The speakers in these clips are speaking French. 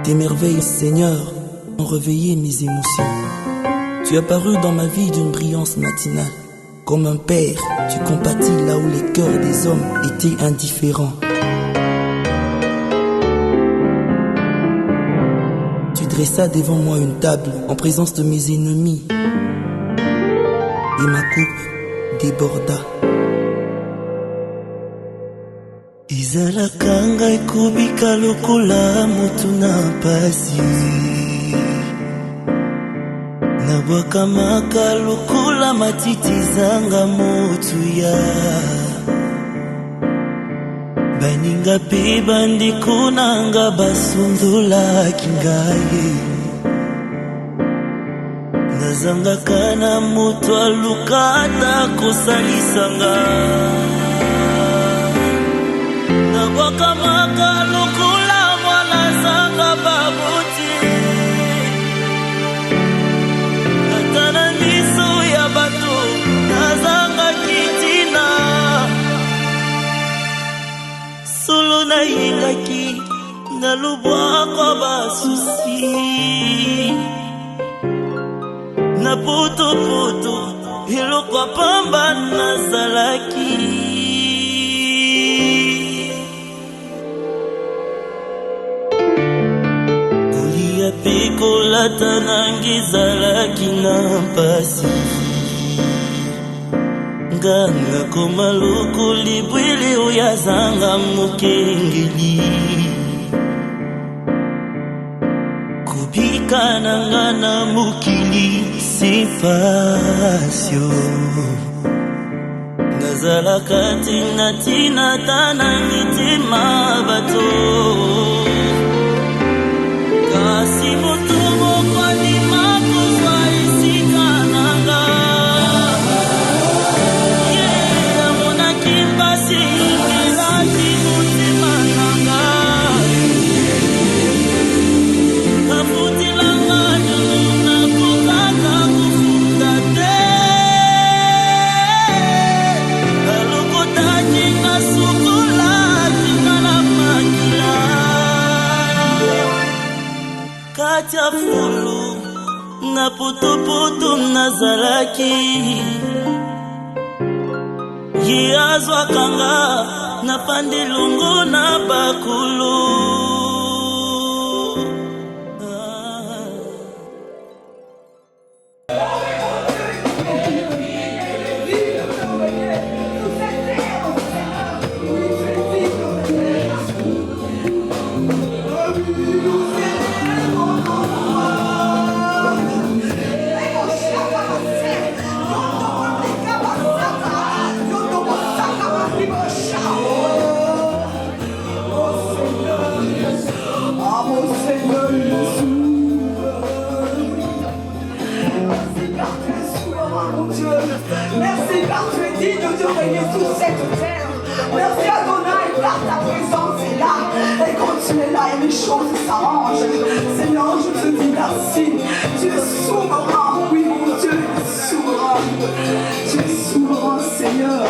Tes merveilles, Seigneur, ont réveillé mes émotions. Tu as paru dans ma vie d'une brillance matinale. Comme un père, tu compatis là où les cœurs des hommes étaient indifférents. Tu dressas devant moi une table en présence de mes ennemis. Et ma coupe déborda. Izalaka ngai kubika lokola mutu na pasi, nabwakamaka lokola matiti zanga motuya. Baninga pe bandeko nanga basundolaki ngai, nazangaka na moto alukata kosalisa ngai. Nabokamaka lokola mwana zanga babuti, ata na miso ya bato nazanga kitina. Solo nayingaki na lubwako basusi, na poto eloko pamba nazalaki. Pikolata nangizalaki na mpasi, nganga koma lokoli bwele oyazanga mokengeli. Kubika nanga na mokili sipasyo, nazalaka tina tana mitima bato. Kasi moto moko andima kozwa esika nanga, amonaki mpasi ingelaki motema nanga. Afutilanga nyonso nakokaka kofuta te, alokotaki na sukola tinga na makila. Katia fulu na poto nazalaki, ye azwakanga na pandelongo na bakulu. Merci car tu es digne de régner sur cette terre. Merci Adonai car ta présence est là. Et quand tu es là et les choses s'arrangent, Seigneur, je te dis merci. Tu es souverain, oui mon Dieu, tu es souverain. Tu es souverain, Seigneur.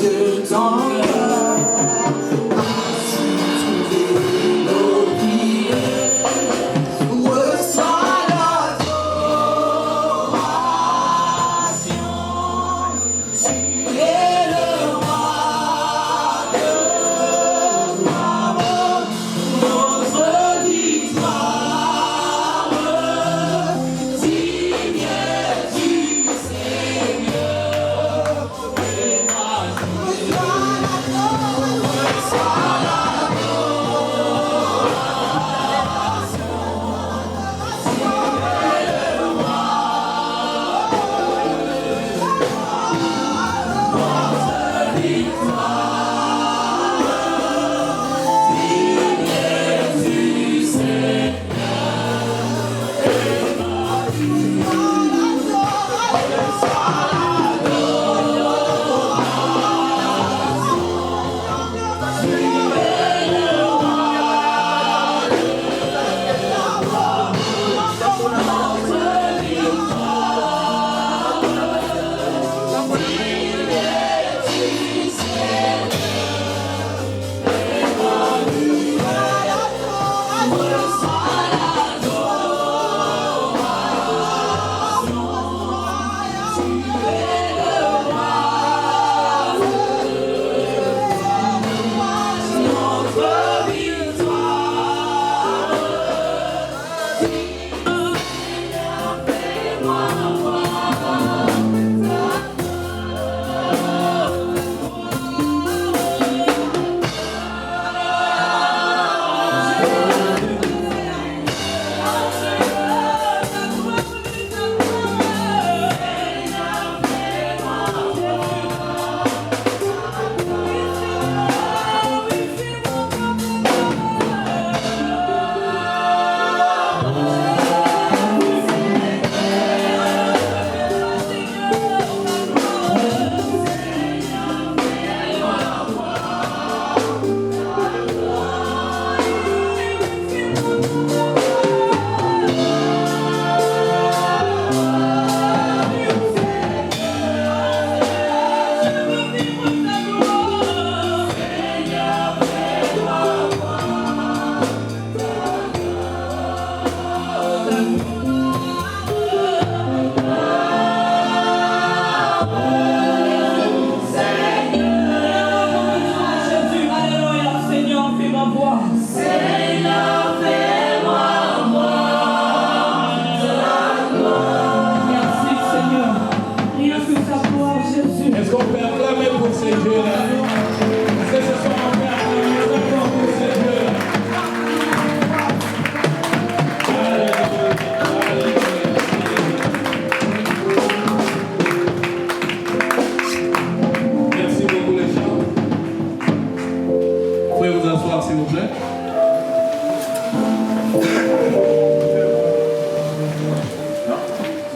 de ton cœur.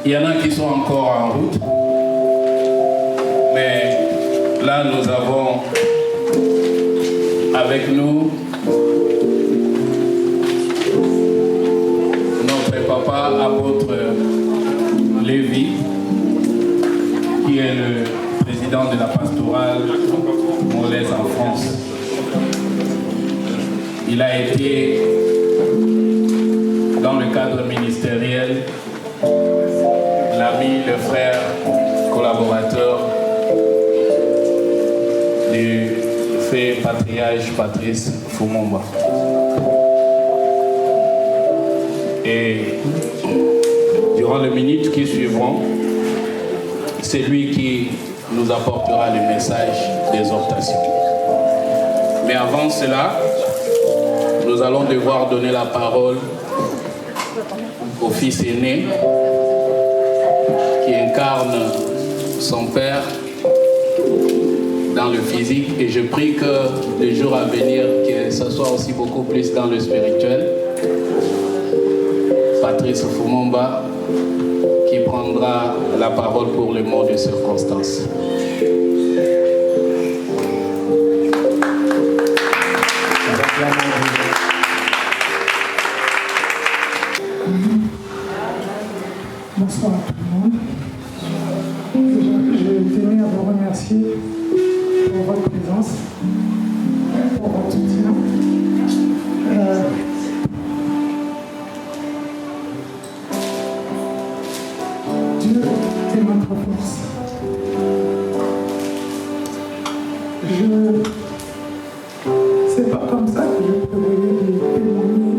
Il y en a qui sont encore en route, mais là nous avons avec nous notre papa apôtre Lévi, qui est le président de la pastorale Molaise en France. Il a été dans le cadre ministériel l'ami, le frère, collaborateur du fait patriarche Patrice Fumomba. Et durant les minutes qui suivront, c'est lui qui nous apportera le message d'exhortation. Mais avant cela, nous allons devoir donner la parole au fils aîné qui incarne son père dans le physique, et je prie que les jours à venir, que ce soit aussi beaucoup plus dans le spirituel. Patrice Fumomba qui prendra la parole pour le mot de circonstance. Bonsoir à tout le monde. Je tenais à vous remercier pour votre présence, pour votre soutien. Dieu est notre force. C'est pas comme ça que je prévoyais de témoigner,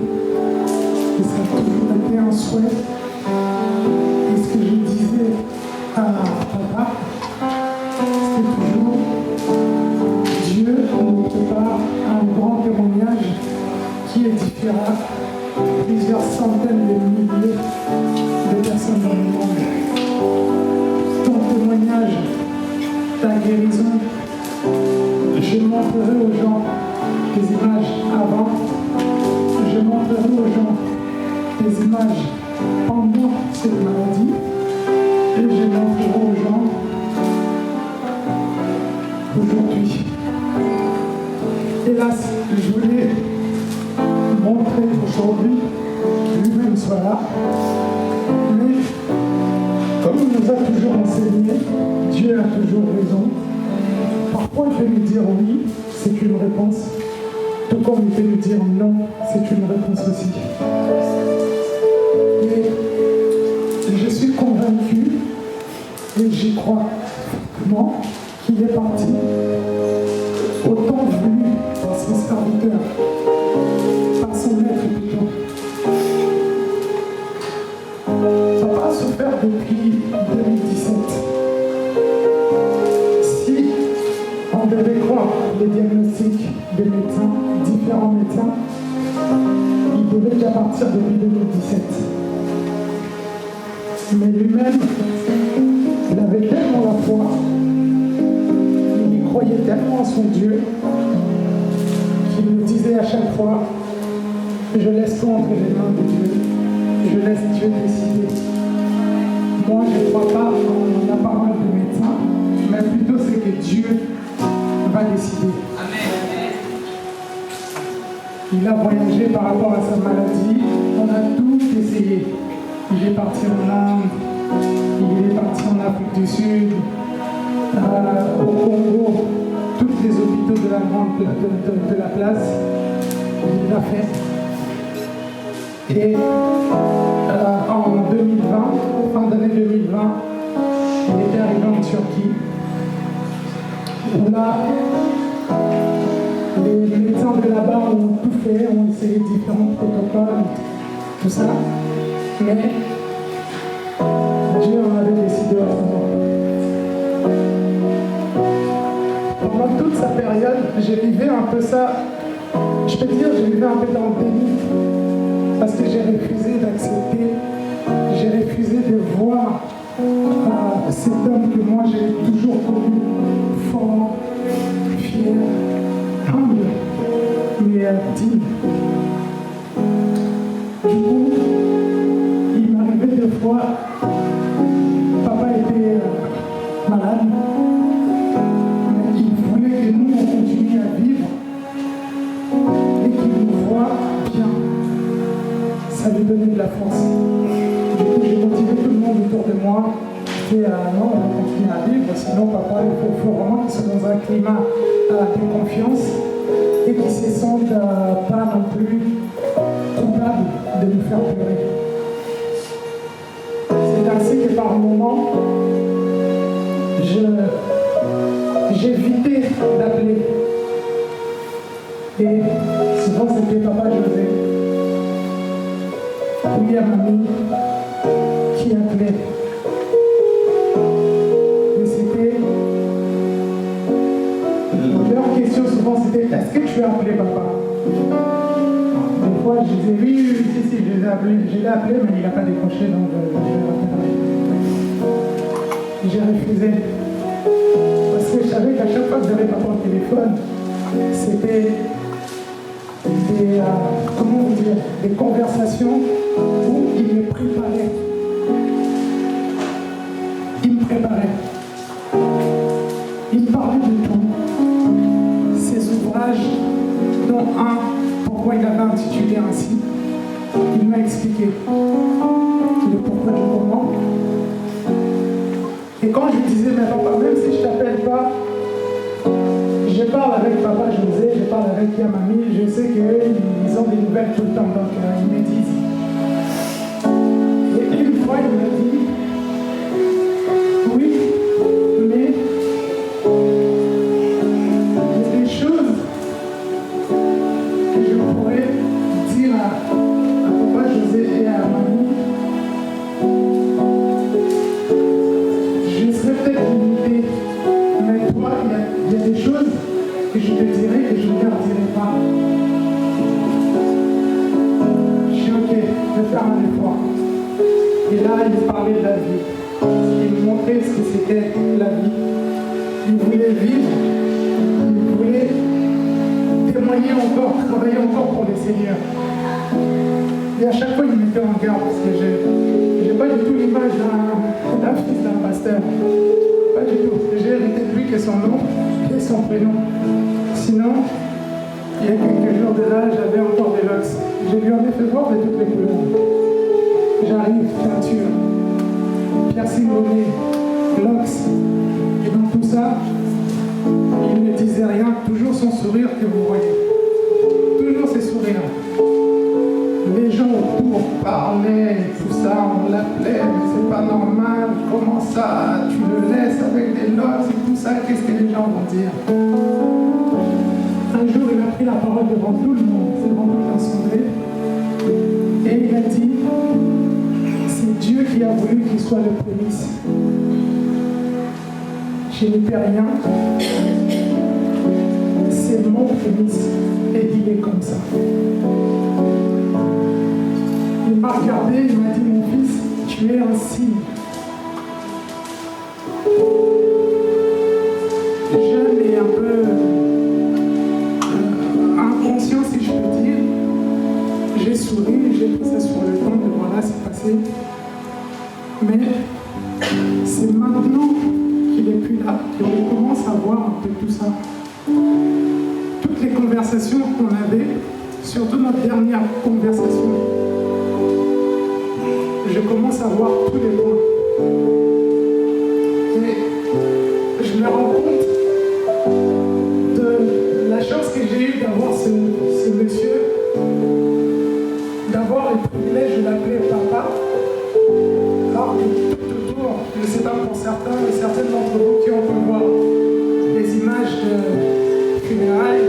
et ça a toujours été un souhait. Et ce que je disais à papa, c'était toujours Dieu nous prépare un grand témoignage qui édifiera plusieurs centaines de milliers de personnes dans le monde. Ton témoignage, ta guérison, je montrerai aux gens des images avant, je montrerai aux gens des images pendant cette maladie, et je montrerai aux gens aujourd'hui. Hélas, je voulais montrer aujourd'hui que lui-même soit là, mais comme il nous a toujours enseigné, Dieu a toujours raison. Parfois il peut nous dire oui, c'est une réponse, tout comme il peut nous dire non, c'est une réponse aussi. Et je suis convaincu, et j'y crois vraiment, qu'il est parti au temps voulu par son serviteur, par son maître plutôt. Papa a souffert depuis 2017. Si on devait croire les diagnostics des médecins, différents médecins, il devait déjà partir depuis 2017. Mais lui-même, il avait tellement la foi, il croyait tellement en son Dieu, qu'il nous disait à chaque fois, je laisse tout entre les mains de Dieu, je laisse Dieu décider. Moi, je ne crois pas en la parole de médecin, mais plutôt c'est que Dieu va décider. Il a voyagé par rapport à sa maladie, on a tout essayé. Il est parti en Inde, il est parti en Afrique du Sud, au Congo, tous les hôpitaux de la place, il l'a fait. Et en 2020, fin d'année 2020, il était arrivé en Turquie, où là, les médecins de là-bas ont tout fait, ont essayé différents protocoles, tout ça. Mais Dieu en avait décidé autrement. Pendant toute sa période, j'ai vécu un peu ça. Je peux dire, j'ai vécu un peu dans le déni. Parce que j'ai refusé d'accepter, j'ai refusé de voir cet homme que moi j'ai toujours connu, fort, fier, humble, mais digne. Du coup, il m'arrivait des fois, papa était malade, mais il voulait que nous on continue à vivre et qu'il nous voit bien. Ça lui donnait de la force. Du coup, j'ai motivé tout le monde autour de moi. Et non, on va continuer à vivre, sinon papa, il faut vraiment qu'il soit dans un climat de confiance et qu'il ne se sente pas non plus coupable de nous faire pleurer. C'est ainsi que par moments, j'évitais d'appeler. Et souvent c'était papa José. Il y a mamie qui appelait. Et c'était. Leur question souvent c'était est-ce que tu as appelé papa? Des fois je disais oui, si, je l'ai appelé. Je l'ai appelé, mais il n'a pas décroché, donc je l'ai rappelé. J'ai refusé. Parce que je savais qu'à chaque fois que j'avais papa au téléphone, c'était des, comment vous dire, des conversations où il me préparait. Il me préparait. Il me parlait de tout. Ses ouvrages, dont un, pourquoi il avait intitulé ainsi, il m'a expliqué le pourquoi du comment. Et quand je disais, mais papa, même si je ne t'appelle pas, avec Yamami, je sais qu'ils ont des nouvelles tout le temps, donc ils me disent. Et une fois, il m'a dit, oui, mais il y a des choses que je pourrais dire à Papa José et à Mamie. Je serais peut-être limité, mais toi, il y a des choses que je te dirai que je ne leur dirai pas. Je suis ok, je vais faire un effort. Et là, il parlait de la vie. Il me montrait ce que c'était la vie. Il voulait vivre, il voulait témoigner encore, travailler encore pour le Seigneur. Et à chaque fois, il me mettait en garde parce que je n'ai pas du tout l'image d'un fils d'un pasteur. Pas du tout. J'ai hérité de lui que son nom et son prénom. Sinon, il y a quelques jours de là, j'avais encore des locks. Je lui en ai fait voir de toutes les couleurs. J'arrive, peinture, piercing au nez, locks. Et dans tout ça, il ne disait rien, toujours son sourire que vous voyez. Toujours ses sourires. Les gens autour parlaient, tout ça, on l'appelait, mais c'est pas normal, comment ça, tu le laisses avec des locks et tout ça, qu'est-ce que les gens vont dire? Un jour, il a pris la parole devant tout le monde, devant toute l'assemblée, et il a dit, c'est Dieu qui a voulu qu'il soit le prémisse. Je n'y peux rien, c'est mon prémisse, et il est comme ça. Il m'a regardé, il m'a dit, mon fils, tu es un signe. Jeune et un peu inconscient, si je peux dire, j'ai souri, j'ai pris ça sur le temps de voilà, c'est passé. Mais c'est maintenant qu'il n'est plus là, qu'on commence à voir un peu tout ça. Toutes les conversations qu'on avait, surtout notre dernière conversation, je commence à voir tous les points. Et je me rends compte de la chance que j'ai eue d'avoir ce monsieur, d'avoir le privilège de l'appeler papa, alors que tout autour, je ne sais pas pour certains et certaines d'entre vous qui ont pu voir des images de funérailles,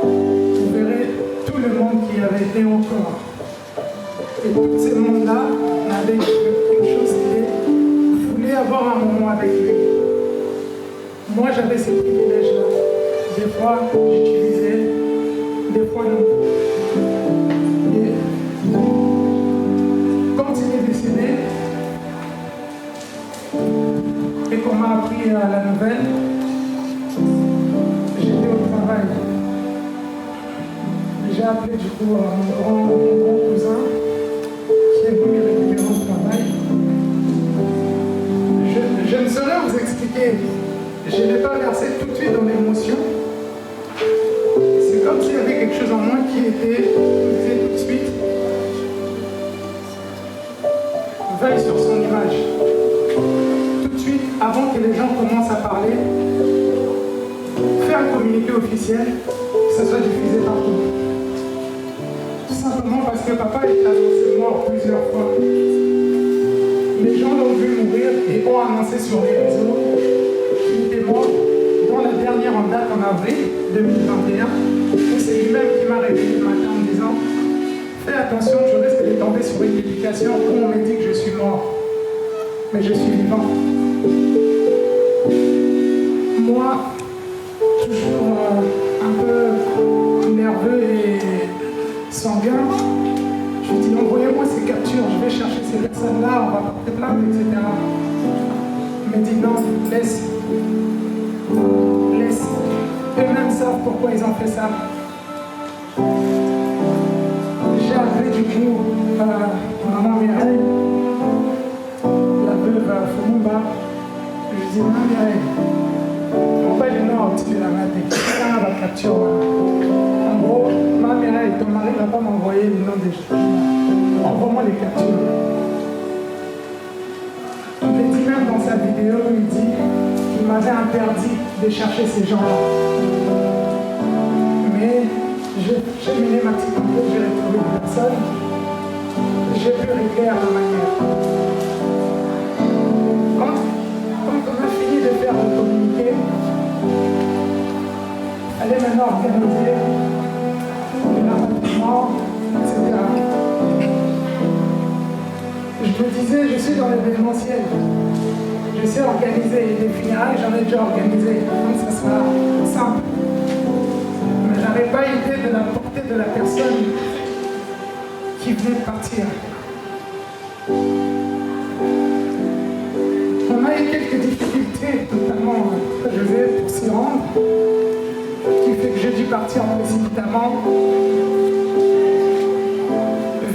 vous verrez tout le monde qui avait été encore. Et tout ce monde-là avait quelque chose qui voulait avoir un moment avec lui. Moi, j'avais ces privilèges-là. Des fois, j'utilisais, des fois non. Et quand il est décédé, et qu'on m'a appris la nouvelle, j'étais au travail. J'ai appelé du coup mon grand cousin, qui est venu récupérer au travail. Je ne saurais vous expliquer. Je n'ai pas versé tout de suite dans l'émotion. C'est comme s'il y avait quelque chose en moi qui était tout de suite. Veille sur son image. Tout de suite, avant que les gens commencent à parler, faire un communiqué officiel, que ça soit diffusé partout. Tout simplement parce que papa est annoncé mort plusieurs fois. Les gens l'ont vu mourir et ont annoncé sur les réseaux qu'il était mort dans la dernière en date en avril 2021. Et c'est lui-même qui m'a réveillé le matin en me disant « Fais attention, je risque de tomber sur une publication où on me dit que je suis mort. Mais je suis vivant. » Moi, toujours un peu nerveux et sanguin, je lui dis envoyez-moi ces captures, je vais chercher ces personnes-là, on va porter plainte, etc. Il me dit non, laisse. Eux-mêmes savent pourquoi ils ont fait ça. J'ai appelé du coup maman Mireille, la veuve Fumumba. Je lui dis maman Mireille, on va lui non, tu la matin, la capture. En gros, maman Mireille, ton mari n'a pas m'envoyé le nom des gens. Envoie-moi les captures. Il dit même dans sa vidéo, il dit qu'il m'avait interdit de chercher ces gens-là. Mais année, j'ai mené ma petite enquête, j'ai retrouvé une personne. J'ai pu régler à ma manière. Quand on a fini de faire le communiqué, elle est maintenant organisée, les rapprochements, etc. Je me disais, je suis dans l'événementiel. Je sais organiser des funérailles, j'en ai déjà organisé, donc ça sera simple. Mais je n'avais pas idée de la portée de la personne qui venait de partir. On a eu quelques difficultés, notamment José, pour s'y rendre, qui fait que j'ai dû partir précipitamment,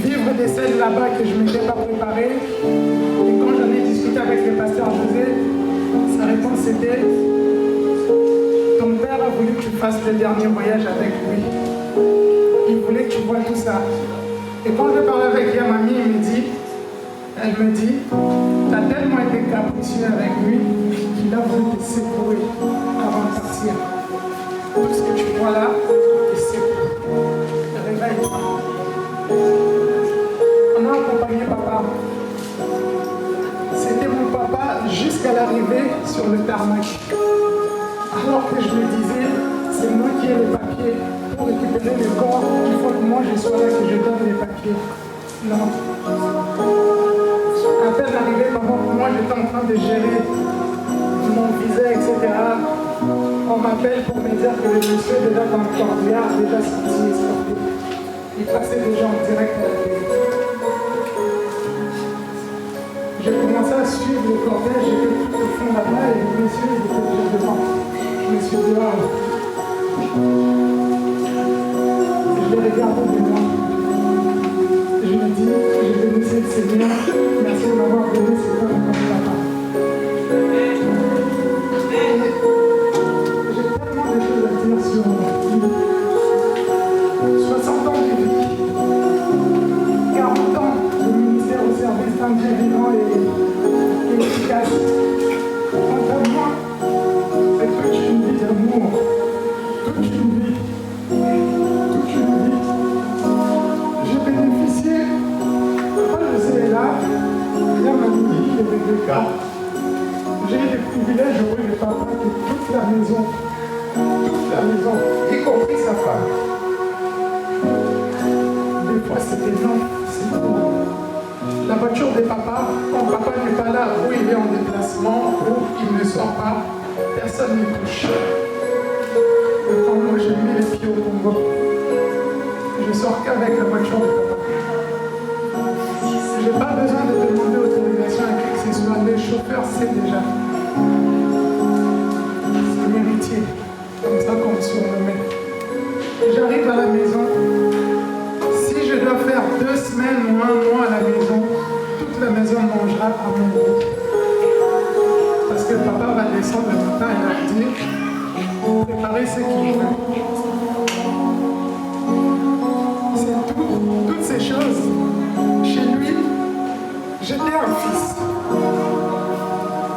vivre des scènes là-bas que je ne m'étais pas préparé. Et quand j'en ai discuté avec le pasteur José, sa réponse était: ton père a voulu que tu fasses le dernier voyage avec lui. Il voulait que tu vois tout ça. Et quand je parlais avec Yamami, elle me dit, tu as tellement été capricieux avec lui qu'il a voulu te secouer avant de partir. Tout ce que tu vois là, te secoue. Réveille-toi. On a accompagné papa. C'était mon papa jusqu'à l'arrivée sur le tarmac. Alors que je me disais, c'est moi qui ai les papiers pour récupérer le corps, il faut que moi je sois là, que je donne les papiers. Non. À peine arrivé, pendant que moi j'étais en train de gérer mon visa, etc., on m'appelle pour me dire que le monsieur déjà dans le corbillard a déjà sorti escorté. Il passait déjà en direct à la télé. J'ai commencé à suivre le cortège, j'étais tout au fond là-bas et le monsieur était déjà devant. Je me suis dit, waouh. Je l'ai regardé devant. Je me dis, je vais laisser le Seigneur. Merci de m'avoir donné ce corps comme papa. J'ai tellement de choses à dire sur lui. 60 ans de vie, 40 ans de ministère au service d'un Dieu vivant et efficace. Quant à moi, c'est toute une vie d'amour, toute une vie. J'ai bénéficié, quand je suis là, il y a ma vie, il y avait 2 cas. J'ai eu des privilèges auprès de papa que toute la maison, y compris sa femme. Des fois c'était non, c'est tout. La voiture de papa, quand papa n'est pas là, ou il est en déplacement, ou il ne sort pas, personne ne touche. Et quand moi j'ai mis les pieds au Congo, je sors qu'avec la voiture de papa. Je n'ai pas besoin de demander autorisation à qui que ce soit. Les chauffeurs, c'est déjà. C'est l'héritier, comme ça qu'on me surnommait. J'arrive à la maison. Si je dois faire 2 semaines ou 1 mois à la maison, toute la maison mangera à mon goût. Parce que papa va descendre le matin et leur dire, préparez ce qu'il veut. C'est tout. Toutes ces choses. Chez lui, j'étais un fils.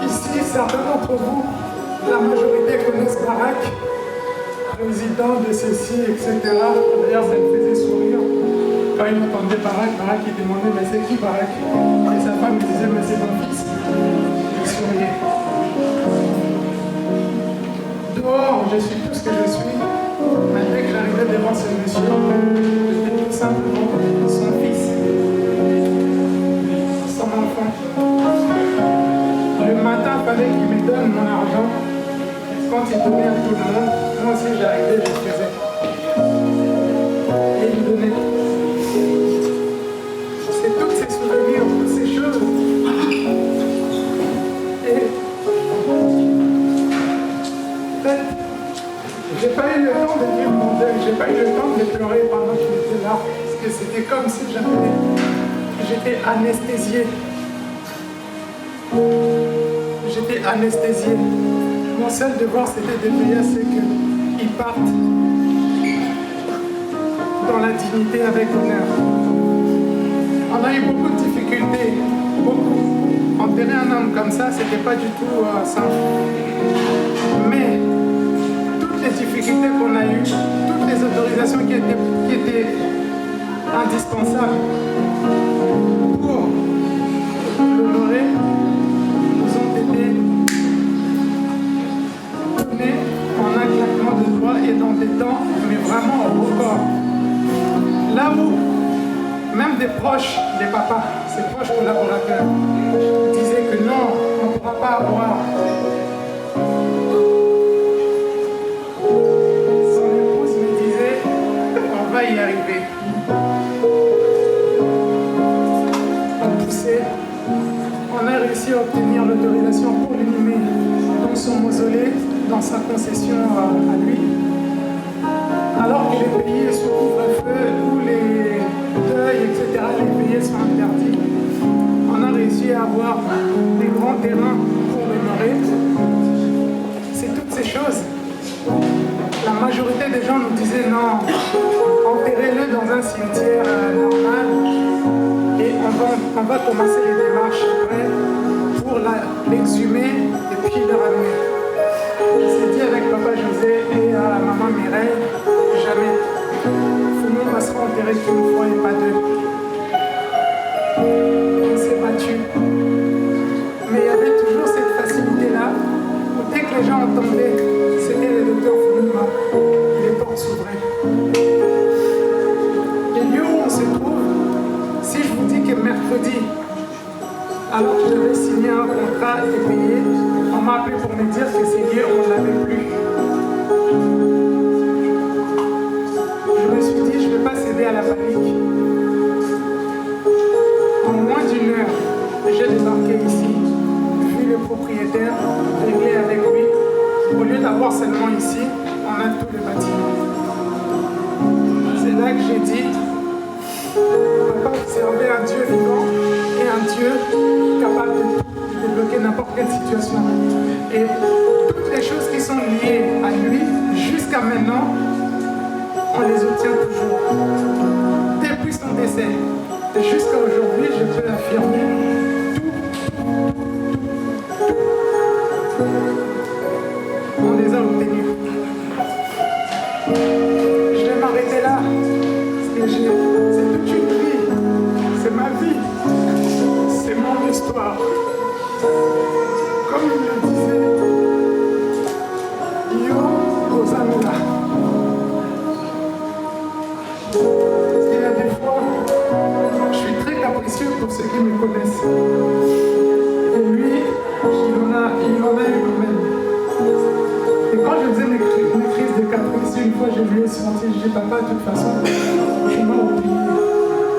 Ici, certains d'entre vous, la majorité connaissent Barak, président de ceci, etc. D'ailleurs, ça me faisait sourire. Quand il entendait Barak, il demandait, mais c'est qui Barak? Et sa femme me disait, mais c'est mon fils. Je souriais. Dehors, je suis tout ce que je suis. Mais dès que j'arrivais devant ce monsieur, j'étais tout simplement son fils, son enfant. Le matin, il fallait qu'il me donne mon argent. Quand il donnait à tout le monde, moi aussi j'arrivais, je faisais. Et il donnait. C'est tous ces souvenirs, toutes ces choses. Et en fait, j'ai pas eu le temps de dire mon deuil, j'ai pas eu le temps de pleurer pendant que j'étais là. Parce que c'était comme si j'étais anesthésié. J'étais anesthésié. Mon seul devoir, c'était de veiller à ce qu'ils partent dans la dignité avec honneur. On a eu beaucoup de difficultés, beaucoup. Enterrer un homme comme ça, c'était pas du tout simple. Mais toutes les difficultés qu'on a eues, toutes les autorités indispensables pour l'honorer nous ont été donnés en un claquement de doigts et dans des temps, mais vraiment au record. Là où même des proches, des papas, ses proches collaborateurs, disaient que non, on ne pourra pas avoir. Son épouse me disait, on va y arriver. On poussait, on a réussi à obtenir l'autorisation pour l'inhumer dans son mausolée, dans sa concession à lui. Alors que les pays sous couvre-feu, où les deuils, etc., les pays sont interdits, on a réussi à avoir des grands terrains pour l'honorer. C'est toutes ces choses. La majorité des gens nous disaient non, enterrez-le dans un cimetière normal et on va commencer les démarches après pour l'exhumer et puis le ramener. C'est dit avec papa José et à maman Mireille, jamais. Tout le monde sera enterré qu'une fois et pas deux. On s'est battu. Mais il y avait toujours cette facilité-là. Dès que les gens entendaient, c'était le docteur Founouma. Les portes s'ouvraient. Les lieux où on se trouve, si je vous dis que mercredi, alors que je devais signer un contrat et payer, on m'a appelé pour me dire que ces lieux, on ne l'avait plus. Je me suis dit, je ne vais pas céder à la panique. En moins d'une heure, j'ai débarqué ici, vu le propriétaire, réglé avec lui. Au lieu d'avoir seulement ici, on a tout le bâtiment. C'est là que j'ai dit, papa, observer un Dieu vivant et un Dieu capable de débloquer n'importe quelle situation. Et toutes les choses qui sont liées à lui, jusqu'à maintenant, on les obtient toujours. Depuis son décès, et jusqu'à aujourd'hui, je peux l'affirmer, on les a obtenus. Je vais m'arrêter là, parce que c'est toute une vie, c'est ma vie, c'est mon histoire. Comme il le disait, Yo Rosamela. Parce qu'il y a des fois, je suis très capricieux pour ceux qui me connaissent. Et lui, il en a eu quand même. Et quand je faisais mes crises de caprice, une fois je lui ai sorti, je dis papa, de toute façon, tu m'as oublié.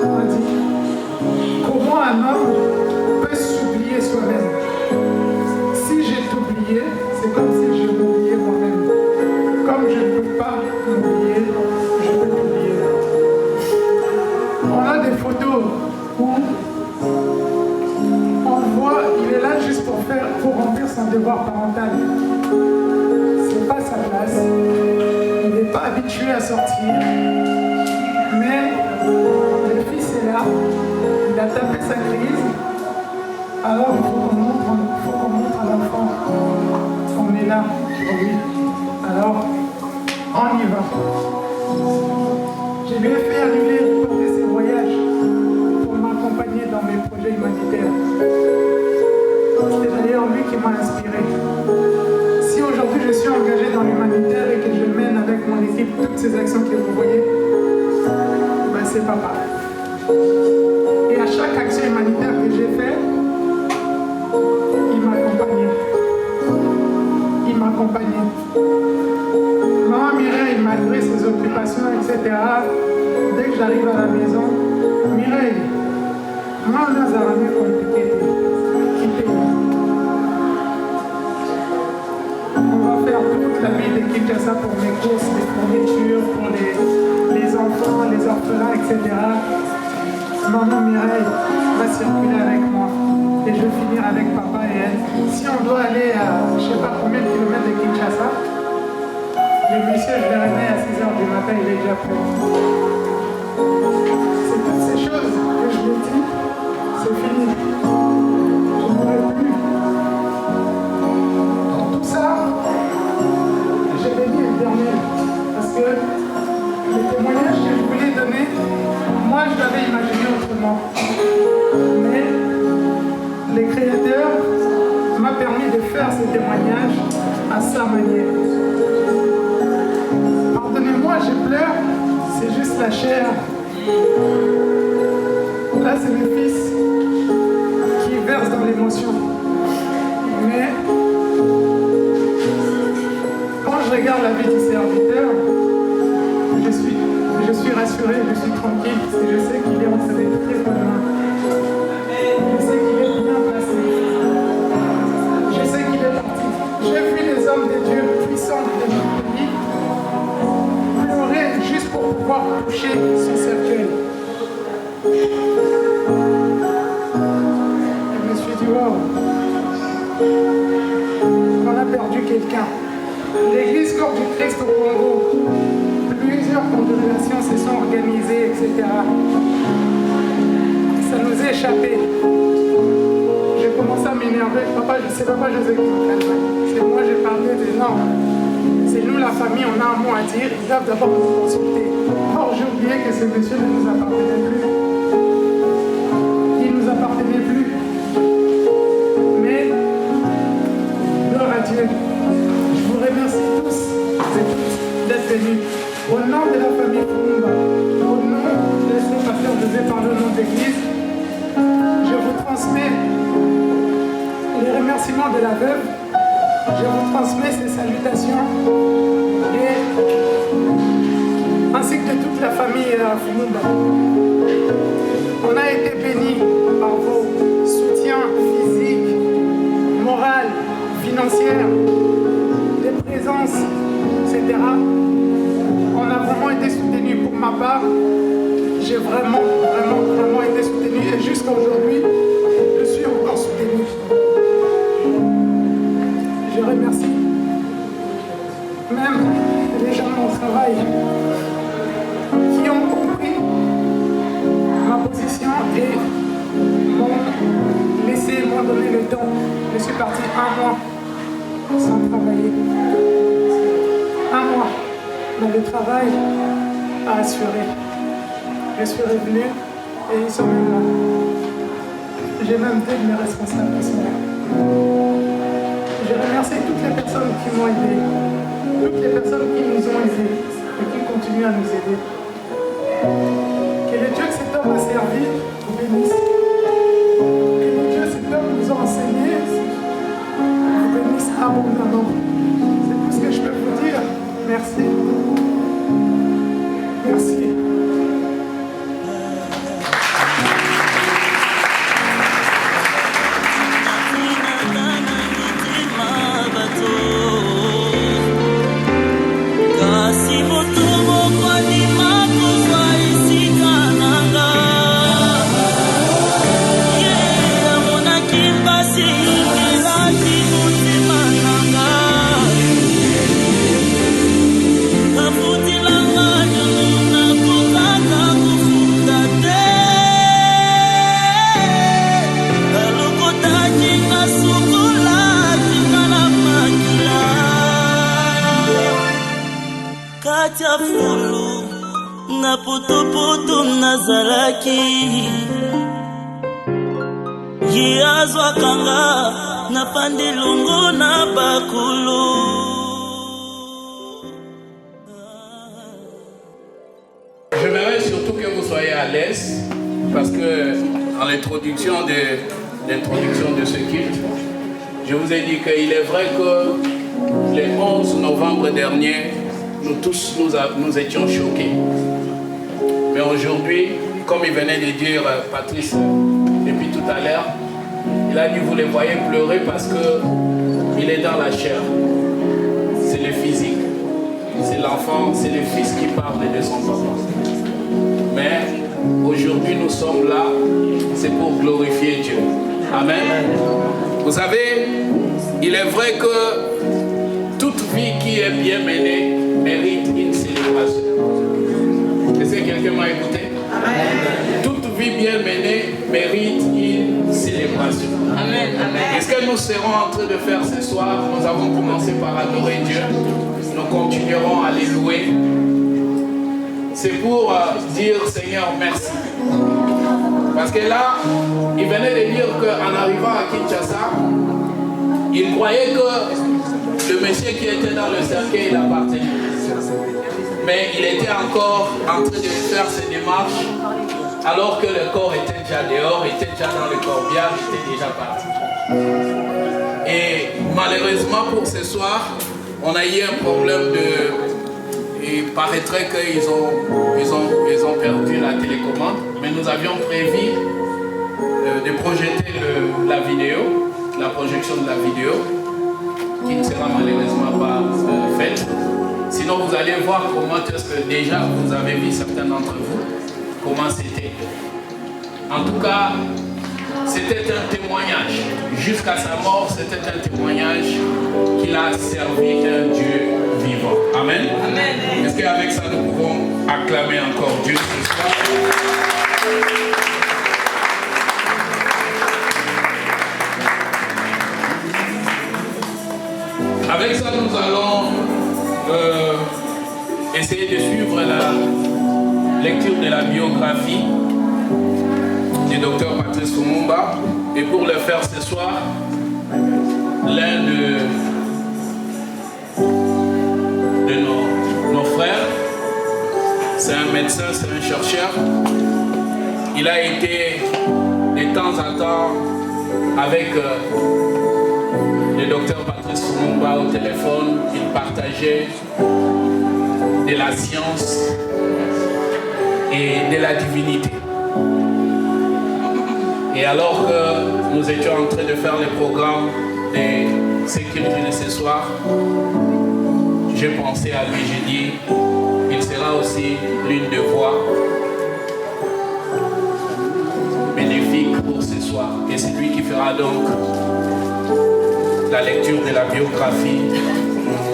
Il m'a dit, comment un homme peut s'oublier soi-même? Si j'ai oublié, c'est comme si je m'oubliais moi-même. Comme je ne peux pas m'oublier, je peux t'oublier. On a des photos où on voit, il est là juste pour remplir son devoir parental. C'est pas sa place. Il n'est pas habitué à sortir. Mais le fils est là. Il a tapé sa crise. Alors il faut qu'on montre à l'enfant qu'on est là pour lui. Alors, on y va. Je lui ai fait annuler ses voyages pour m'accompagner dans mes projets humanitaires. C'est d'ailleurs lui qui m'a inspiré. Si aujourd'hui je suis engagé dans l'humanitaire et que je mène avec mon équipe toutes ces actions que vous voyez, ben c'est papa. Et à chaque action humanitaire que j'ai faite, il m'accompagnait. Il m'accompagnait. Maman Mireille, malgré ses occupations, etc., dès que j'arrive à la maison, Mireille, moi on a jamais compliqué. On va faire toute la ville de Kinshasa pour mes courses, les fournitures, pour les enfants, les orphelins, etc. Maman Mireille va circuler avec moi. Et je vais finir avec papa et elle. Si on doit aller à je ne sais pas combien de kilomètres de Kinshasa, le monsieur, je l'ai remis à 6h du matin, il est déjà prêt. C'est toutes ces choses que je vous dis, c'est fini. Je ne pourrai plus. Dans tout ça, j'ai béni le dernier. Parce que le témoignage que je voulais donner, moi Moi, je l'avais imaginé autrement. Mais le Créateur m'a permis de faire ce témoignage à sa manière. Pardonnez-moi, je pleure, c'est juste la chair. Là, c'est le Fils qui verse dans l'émotion. Mais quand je regarde la vie du serviteur, je suis rassuré, je suis tranquille, parce que je sais qu'il est entre des très bonnes mains. Je sais qu'il est bien placé. Je sais qu'il est parti. J'ai vu les hommes de Dieu puissants de notre pays pleurer juste pour pouvoir toucher son cercueil. Je me suis dit, wow, on a perdu quelqu'un. L'église Corps du Christ au Congo, plusieurs congrégations se sont organisées, etc. Ça nous a échappé. J'ai commencé à m'énerver. C'est Papa José qui m'a calmé. C'est moi, j'ai parlé de non. C'est nous, la famille, on a un mot à dire. Ils doivent d'abord nous consulter. Or, j'ai oublié que ce monsieur ne nous appartenait plus. Il ne nous appartenait plus. Mais, gloire à Dieu. Je vous remercie tous et toutes d'être venus. Au nom de la famille Kumba, au nom de ce pasteur José par le nom d'église, je vous transmets les remerciements de la veuve. Je vous transmets ses salutations ainsi que de toute la famille Kumba. On a été bénis par vos soutiens physiques, moraux, financiers, des présences, etc. On a vraiment été soutenus. Pour ma part, j'ai vraiment été soutenu. Et jusqu'à aujourd'hui, je suis encore soutenu. Je remercie même les gens de mon travail qui ont compris ma position et m'ont donné le temps. Je suis parti 1 mois sans travailler. 1 mois. Mais le travail a assuré. Je suis revenu et ils sont même là. J'ai même deux de mes responsables qui sont là. Je remercie toutes les personnes qui m'ont aidé, toutes les personnes qui nous ont aidés et qui continuent à nous aider. Que le Dieu que cet homme a servi vous bénisse. Que le Dieu que cet homme nous a enseigné vous bénisse abondamment. C'est tout ce que je peux vous dire. Merci. Merci. Na putuputu nazalaki ye azwakanga na pandilungu na bakulu. J'aimerais surtout que vous soyez à l'aise parce que dans l'introduction de ce culte, je vous ai dit qu'il est vrai que le 11 novembre dernier, nous tous nous étions choqués. Mais aujourd'hui, comme il venait de dire Patrice depuis tout à l'heure, il a dit vous les voyez pleurer parce qu'il est dans la chair. C'est le physique, c'est l'enfant, c'est le fils qui parle de son papa. Mais aujourd'hui nous sommes là, c'est pour glorifier Dieu. Amen. Vous savez, il est vrai que toute vie qui est bien menée mérite une célébration. Est-ce que quelqu'un m'a écouté? Amen. Toute vie bien menée mérite une célébration. Amen. Amen. Est-ce que nous serons en train de faire ce soir? Nous avons commencé par adorer Dieu. Nous continuerons à les louer. c'est pour dire Seigneur merci. Parce que là, il venait de dire qu'en arrivant à Kinshasa, il croyait que le monsieur qui était dans le cercueil il appartenait. Mais il était encore en train de faire ses démarches alors que le corps était déjà dehors, était déjà dans le corbillard, était déjà parti. Et malheureusement pour ce soir, on a eu un problème de... Il paraîtrait qu'ils ont perdu la télécommande, mais nous avions prévu de projeter la vidéo, la projection de la vidéo, qui ne sera malheureusement pas faite. Sinon, vous allez voir comment est-ce que déjà vous avez vu certains d'entre vous, comment c'était. En tout cas, c'était un témoignage. Jusqu'à sa mort, c'était un témoignage qu'il a servi un Dieu vivant. Amen. Amen. Est-ce qu'avec ça, nous pouvons acclamer encore Dieu ce soir? Avec ça, nous allons essayer de suivre la lecture de la biographie du docteur Patrice Lumumba. Et pour le faire ce soir, l'un de nos frères, c'est un médecin, c'est un chercheur. Il a été de temps en temps avec le docteur Patrice Lumumba au téléphone. Il partageait de la science et de la divinité. Et alors que nous étions en train de faire le programme de sécurité de ce soir, j'ai pensé à lui, j'ai dit, il sera aussi l'une des voix bénéfiques pour ce soir. Et c'est lui qui fera donc la lecture de la biographie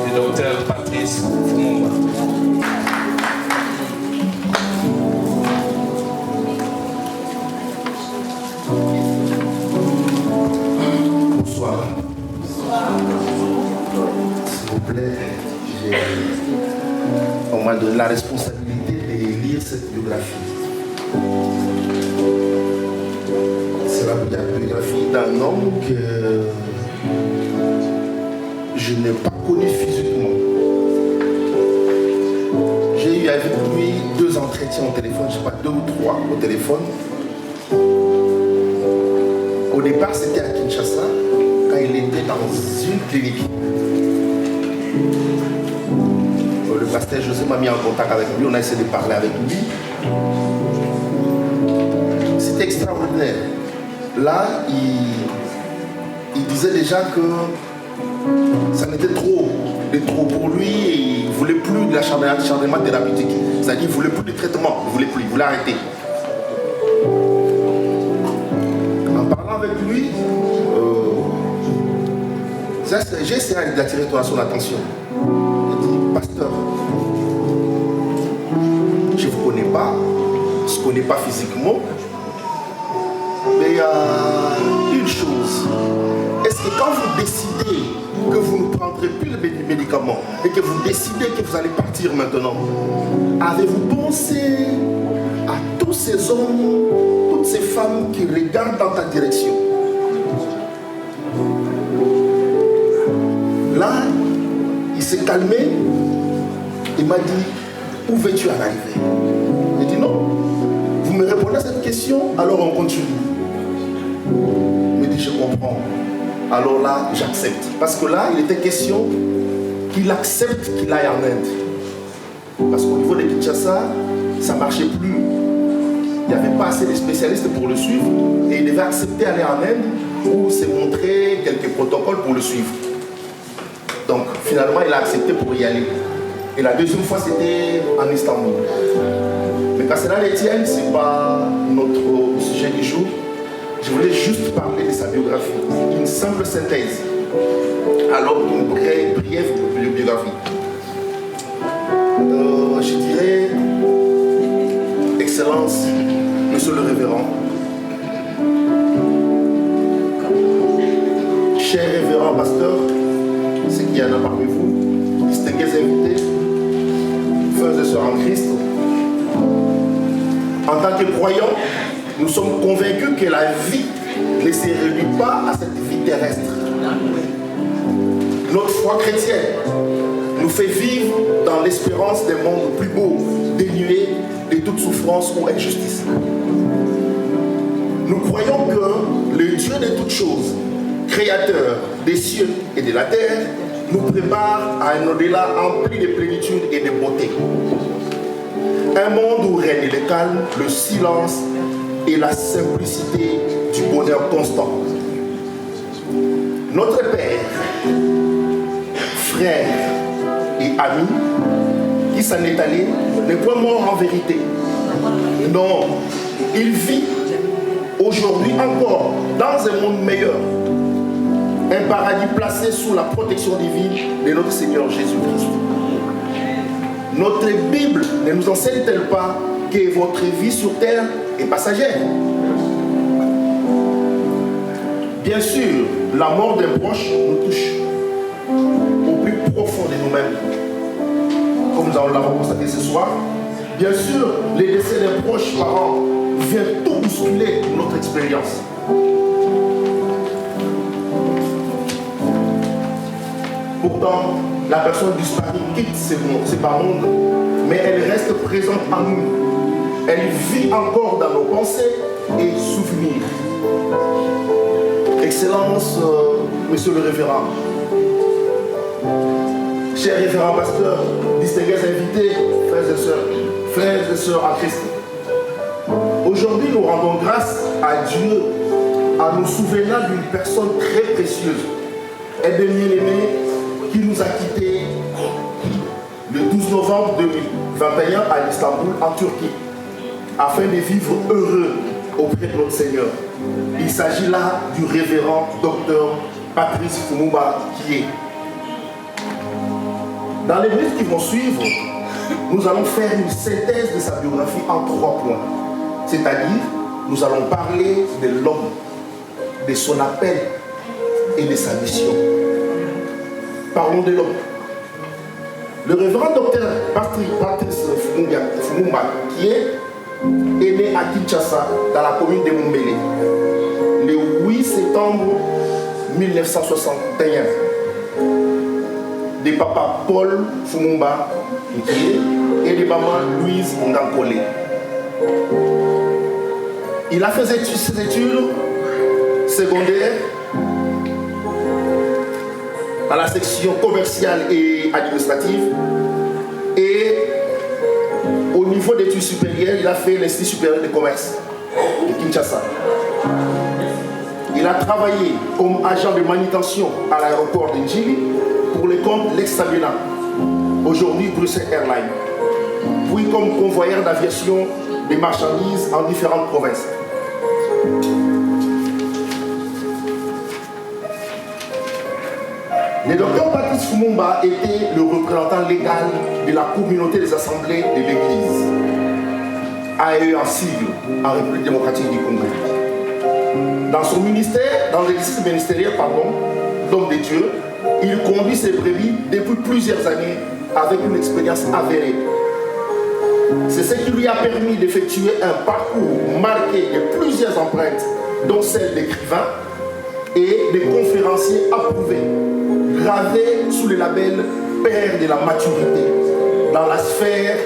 du docteur Patrice Lumumba. Bonsoir. S'il vous plaît, on m'a donné la responsabilité de lire cette biographie. C'est la biographie d'un homme que je n'ai pas connu physiquement. J'ai eu avec lui 2 entretiens au téléphone, je ne sais pas, 2 ou 3 au téléphone. Au départ, c'était à Kinshasa, quand il était dans une clinique. Le pasteur José m'a mis en contact avec lui, on a essayé de parler avec lui. C'était extraordinaire. Là, il disait déjà que ça n'était trop pour lui et il ne voulait plus de l'acharnement thérapeutique. C'est-à-dire qu'il ne voulait plus de traitement, il voulait arrêter. En parlant avec lui, j'ai essayé d'attirer son attention. Il dit, pasteur, je ne vous connais pas, je ne connais pas physiquement, mais il y a une chose. Est-ce que quand vous décidez que vous ne prendrez plus les médicaments et que vous décidez que vous allez partir maintenant, avez-vous pensé à tous ces hommes, toutes ces femmes qui regardent dans ta direction? Là, il s'est calmé. Il m'a dit, où veux-tu en arriver? Il dit non. Vous me répondez à cette question, alors on continue. Il me dit, je comprends. Alors là, j'accepte. Parce que là, il était question qu'il accepte qu'il aille en Inde. Parce qu'au niveau de Kinshasa, ça ne marchait plus. Il n'y avait pas assez de spécialistes pour le suivre. Et il devait accepter d'aller en Inde ou se montrer quelques protocoles pour le suivre. Donc finalement, il a accepté pour y aller. Et la deuxième fois, c'était en Istanbul. Mais quand cela les tienne, ce n'est pas notre sujet du jour. Je voulais juste parler de sa biographie. Une simple synthèse. Alors, une brève biographie. Je dirais, Excellence, Monsieur le Révérend, cher Révérend Pasteur, ceux qui en a parmi vous, distingués invités, frères et sœurs en Christ, En tant que croyants, nous sommes convaincus que la vie ne se réduit pas à cette vie terrestre. Notre foi chrétienne nous fait vivre dans l'espérance d'un monde plus beau, dénué de toute souffrance ou injustice. Nous croyons que le Dieu de toutes choses, créateur des cieux et de la terre, nous prépare à un au-delà empli de plénitude et de beauté. Un monde où règne le calme, le silence et la simplicité du bonheur constant. Notre Père, frère et ami, qui s'en est allé, n'est point mort en vérité. Non, il vit aujourd'hui encore dans un monde meilleur. Un paradis placé sous la protection divine de notre Seigneur Jésus-Christ. Notre Bible ne nous enseigne-t-elle pas que votre vie sur terre est passagère? Bien sûr, la mort d'un proche nous touche au plus profond de nous-mêmes. Comme nous allons l'avoir constaté ce soir, bien sûr, les décès d'un proche parent viennent tout bousculer notre expérience. Pourtant, la personne disparue quitte ce bas monde, mais elle reste présente en nous. Elle vit encore dans nos pensées et souvenirs. Excellence, Monsieur le révérend, chers révérends pasteurs, distingués invités, frères et sœurs en Christ. Aujourd'hui, nous rendons grâce à Dieu en nous souvenant d'une personne très précieuse et de bien-aimée qui nous a quittés le 12 novembre 2021 à Istanbul, en Turquie, afin de vivre heureux auprès de notre Seigneur. Il s'agit là du révérend docteur Patrice Fumumba Kyé. Dans les minutes qui vont suivre, nous allons faire une synthèse de sa biographie en 3 points. C'est-à-dire, nous allons parler de l'homme, de son appel et de sa mission. Parlons de l'homme. Le révérend docteur Patrice Fumumba Kyé est né à Kinshasa, dans la commune de Mumbele, le 8 septembre 1961. De papa Paul Fumumba Kyé et de maman Louise Ngankole. Il a fait ses études secondaires à la section commerciale et administrative, et au niveau d'études supérieures, il a fait l'Institut supérieur de commerce de Kinshasa. Il a travaillé comme agent de manutention à l'aéroport de Njili pour le compte Lex Sabina, aujourd'hui Bruxelles Airlines, puis comme convoyeur d'aviation des marchandises en différentes provinces. Le docteur Patrice Fumumba était le représentant légal de la communauté des assemblées de l'Église, AE en sigle, en République démocratique du Congo. Dans son ministère, dans l'exercice ministériel, d'homme de Dieu, il conduit ses brebis depuis plusieurs années avec une expérience avérée. C'est ce qui lui a permis d'effectuer un parcours marqué de plusieurs empreintes, dont celle d'écrivains et de conférenciers approuvés, gravés sous le label Père de la maturité, dans la sphère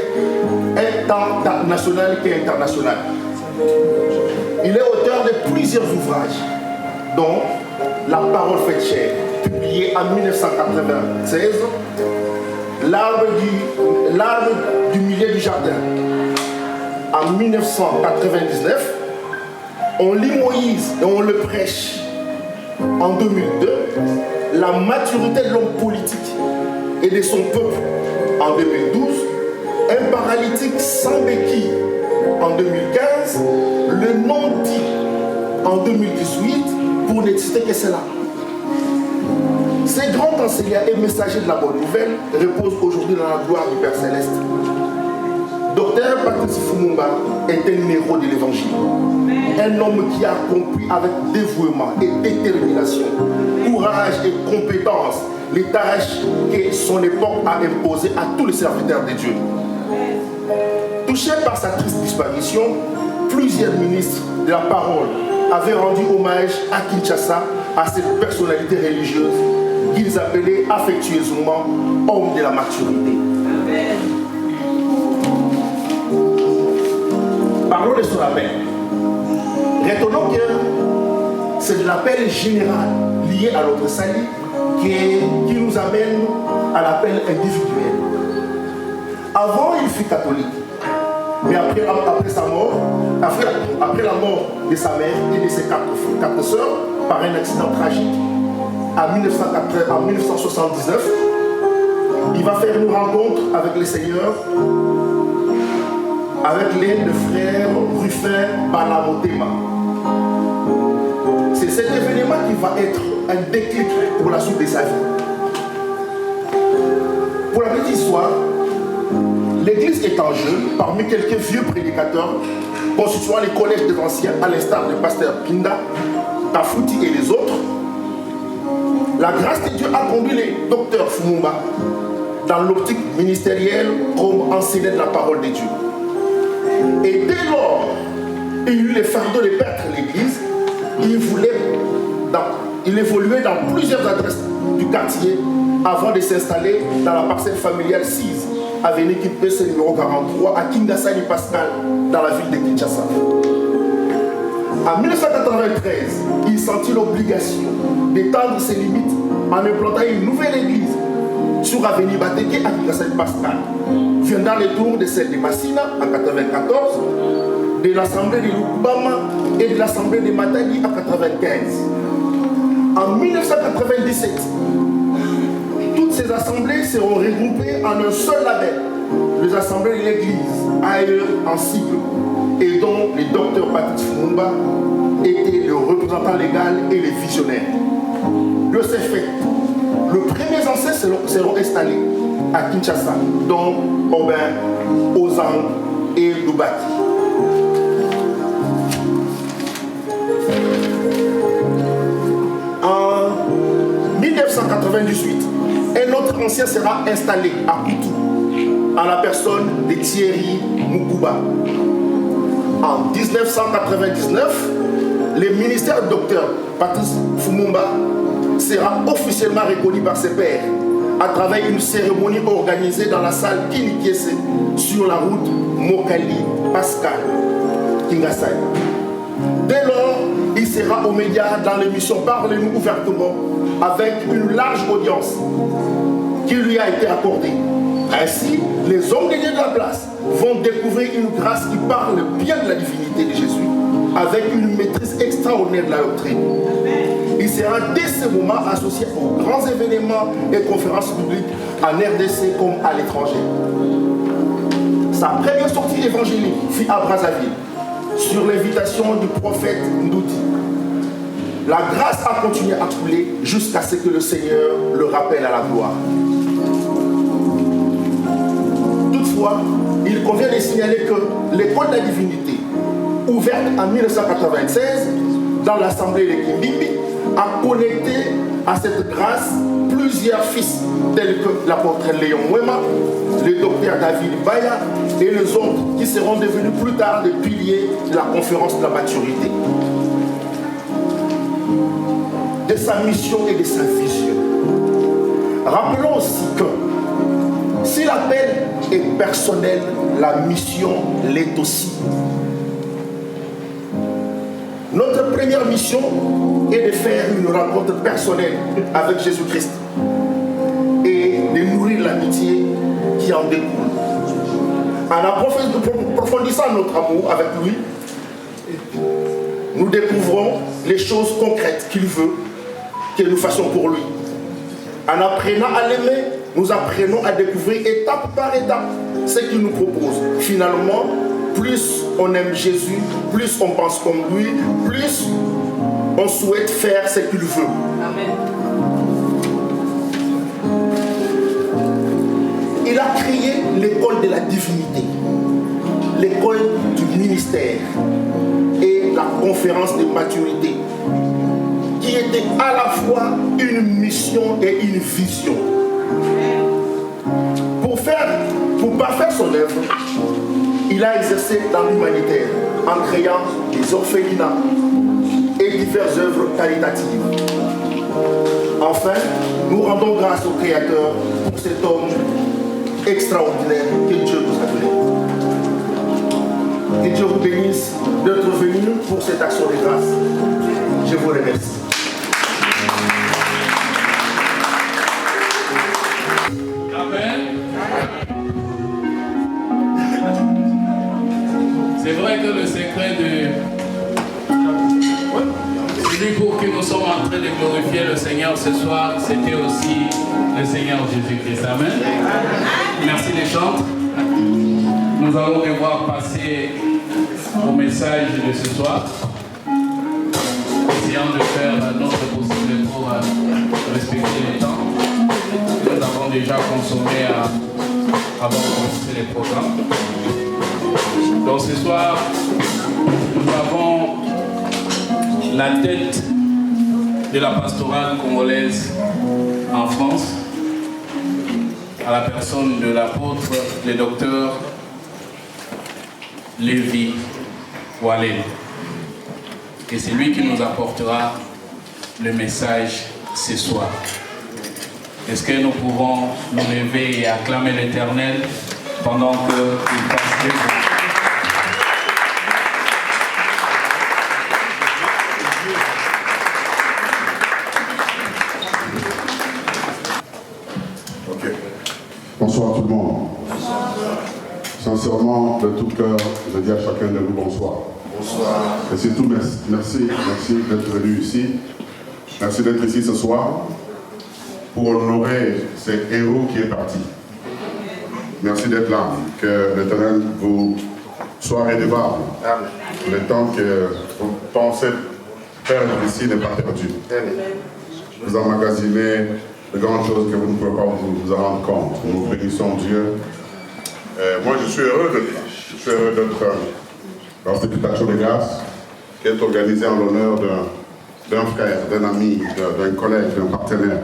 tant nationale qu'internationale. Il est auteur de plusieurs ouvrages, dont La parole faite chair, publié en 1996, L'arbre du milieu du jardin, en 1999, On lit Moïse et on le prêche, en 2002, La maturité de l'homme politique et de son peuple, en 2012, Un paralytique sans béquille, en 2015, Le non-dit, en 2018, pour ne citer que cela. Ces grands enseignants et messagers de la bonne nouvelle reposent aujourd'hui dans la gloire du Père Céleste. Docteur Patrice Fumumba est un héros de l'Évangile. Un homme qui a accompli avec dévouement et détermination, courage et compétence les tâches que son époque a imposées à tous les serviteurs de Dieu. Touchés par sa triste disparition, plusieurs ministres de la parole avaient rendu hommage à Kinshasa à cette personnalité religieuse qu'ils appelaient affectueusement homme de la maturité. Amen. Parlons de son appel. Retenons que c'est l'appel général lié à notre salut qui nous amène à l'appel individuel. Avant, il fut catholique. Mais après sa mort, après la mort de sa mère et de ses quatre sœurs, par un accident tragique, en 1979, il va faire une rencontre avec le Seigneur, avec l'aide de frère Rufin Balamotema. C'est cet événement qui va être un déclic pour la suite de sa vie. Pour la petite histoire, l'église étant jeune, parmi quelques vieux prédicateurs constituant les collèges des anciens, à l'instar du pasteur Pinda, Tafouti et les autres, la grâce de Dieu a conduit les docteurs Fumumba dans l'optique ministérielle comme enseignant de la parole de Dieu. Et dès lors, il eut le fardeau de perdre l'église, il évoluait dans plusieurs adresses du quartier avant de s'installer dans la parcelle familiale 6, avenue Kipese numéro 43 à Kingasani Pascal, dans la ville de Kinshasa. En 1993, il sentit l'obligation d'étendre ses limites en implantant une nouvelle église sur avenue Bateke à Kingasani Pascal, viendant les tours de celle de Massina en 1994, de l'assemblée de Lukubama et de l'assemblée de Matadi en 1995. En 1997, toutes ces assemblées seront regroupées en un seul label, les assemblées de l'église, ailleurs en sigle, et dont le docteur Patrice Fumumba était le représentant légal et le visionnaire. De ce fait, les premiers anciens seront installés à Kinshasa, dont Aubin, Ozang et Lubaki. En 1998, un autre ancien sera installé à Koutou, en la personne de Thierry Mukuba. En 1999, le ministère du docteur Patrice Fumumba sera officiellement reconnu par ses pairs à travers une cérémonie organisée dans la salle Kinikiese sur la route Mokali-Pascal, Kingasai. Dès lors, il sera aux médias dans l'émission Parlez-nous ouvertement avec une large audience qui lui a été accordée. Ainsi, les hommes de Dieu de la place vont découvrir une grâce qui parle bien de la divinité de Jésus avec une maîtrise extraordinaire de la doctrine. Il sera dès ce moment associé aux grands événements et conférences publiques en RDC comme à l'étranger. Sa première sortie évangélique fut à Brazzaville, sur l'invitation du prophète Ndouti. La grâce a continué à couler jusqu'à ce que le Seigneur le rappelle à la gloire. Toutefois, il convient de signaler que l'école de la divinité, ouverte en 1996 dans l'assemblée de Kimbimbi, a connecté à cette grâce plusieurs fils tels que l'apôtre Léon Mwema, le docteur David Baya et les autres qui seront devenus plus tard des piliers de la conférence de la maturité. De sa mission et de sa vision. Rappelons aussi que si l'appel est personnel, la mission l'est aussi. Notre première mission est de faire une rencontre personnelle avec Jésus-Christ et de nourrir l'amitié qui en découle. En approfondissant notre amour avec lui, nous découvrons les choses concrètes qu'il veut que nous fassions pour lui. En apprenant à l'aimer, nous apprenons à découvrir étape par étape ce qu'il nous propose. Finalement, plus on aime Jésus, plus on pense comme lui, plus on souhaite faire ce qu'il veut. Amen. Il a créé l'école de la divinité, l'école du ministère et la conférence de maturité, qui était à la fois une mission et une vision. Pour parfaire son œuvre, Il a exercé dans l'humanitaire en créant des orphelinats et diverses œuvres caritatives. Enfin, nous rendons grâce au Créateur pour cet homme extraordinaire que Dieu nous a donné. Que Dieu vous bénisse d'être venu pour cette action de grâce. Je vous remercie. Amen. C'est vrai que le secret de celui pour qui nous sommes en train de glorifier le Seigneur ce soir, c'était aussi le Seigneur Jésus-Christ. Amen. Merci les chantres. Nous allons devoir passer au message de ce soir. Essayons de faire notre possible pour respecter les temps. Nous avons déjà consommé avant de commencer les programmes. Donc ce soir, nous avons la tête de la pastorale congolaise en France, à la personne de l'apôtre, le docteur Lévi Wallen. Et c'est lui qui nous apportera le message ce soir. Est-ce que nous pouvons nous lever et acclamer l'Éternel pendant qu'il passe les mots? Bonsoir tout le monde. Sincèrement, de tout cœur, je dis à chacun de vous bonsoir. Bonsoir. Et surtout, merci d'être venu ici. Merci d'être ici ce soir pour honorer cet héros qui est parti. Merci d'être là. Que l'Éternel vous soit redevable. Le temps que vous pensez perdre ici n'est pas perdu. Vous emmagasinez de grandes choses que vous ne pouvez pas vous en rendre compte. Nous bénissons Dieu. Moi, je suis heureux d'être dans cette action de grâce qui est organisée en l'honneur d'un frère, d'un ami, d'un collègue, d'un partenaire,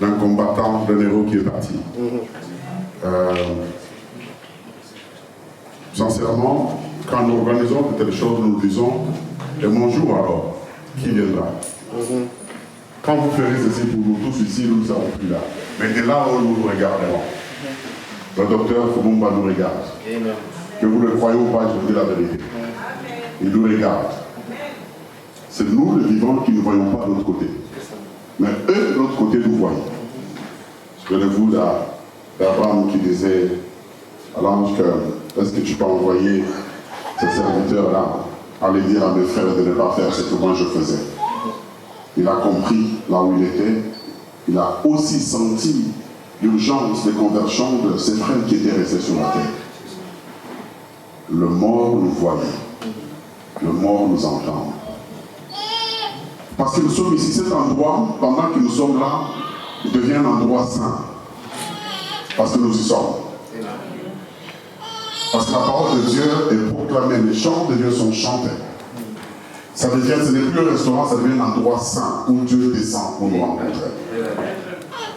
d'un combattant, d'un héros qui est parti. Sincèrement, quand nous organisons de telles choses, nous disons, et mon jour alors, qui viendra? Quand vous ferez ceci pour nous tous ici, nous ne serons plus là. Mais de là où nous nous regarderons, le docteur Fumumba nous regarde. Que vous le croyez ou pas, je vous dis la vérité. Il nous regarde. C'est nous, les vivants, qui ne voyons pas de l'autre côté. Mais eux, de l'autre côté, nous voient. Je le vous d'Abraham qui disait à l'ange que est-ce que tu peux envoyer ces serviteurs-là à les dire à mes frères de ne pas faire ce que moi je faisais. Il a compris là où il était. Il a aussi senti l'urgence de conversion de ses frères qui étaient restés sur la terre. Le mort nous voyait. Le mort nous entend. Parce que nous sommes ici, cet endroit, pendant que nous sommes là, il devient un endroit saint. Parce que nous y sommes. Parce que la parole de Dieu est proclamée, les chants de Dieu sont chantés. Ça devient, ce n'est plus un restaurant, ça devient un endroit saint où Dieu descend pour nous rencontrer.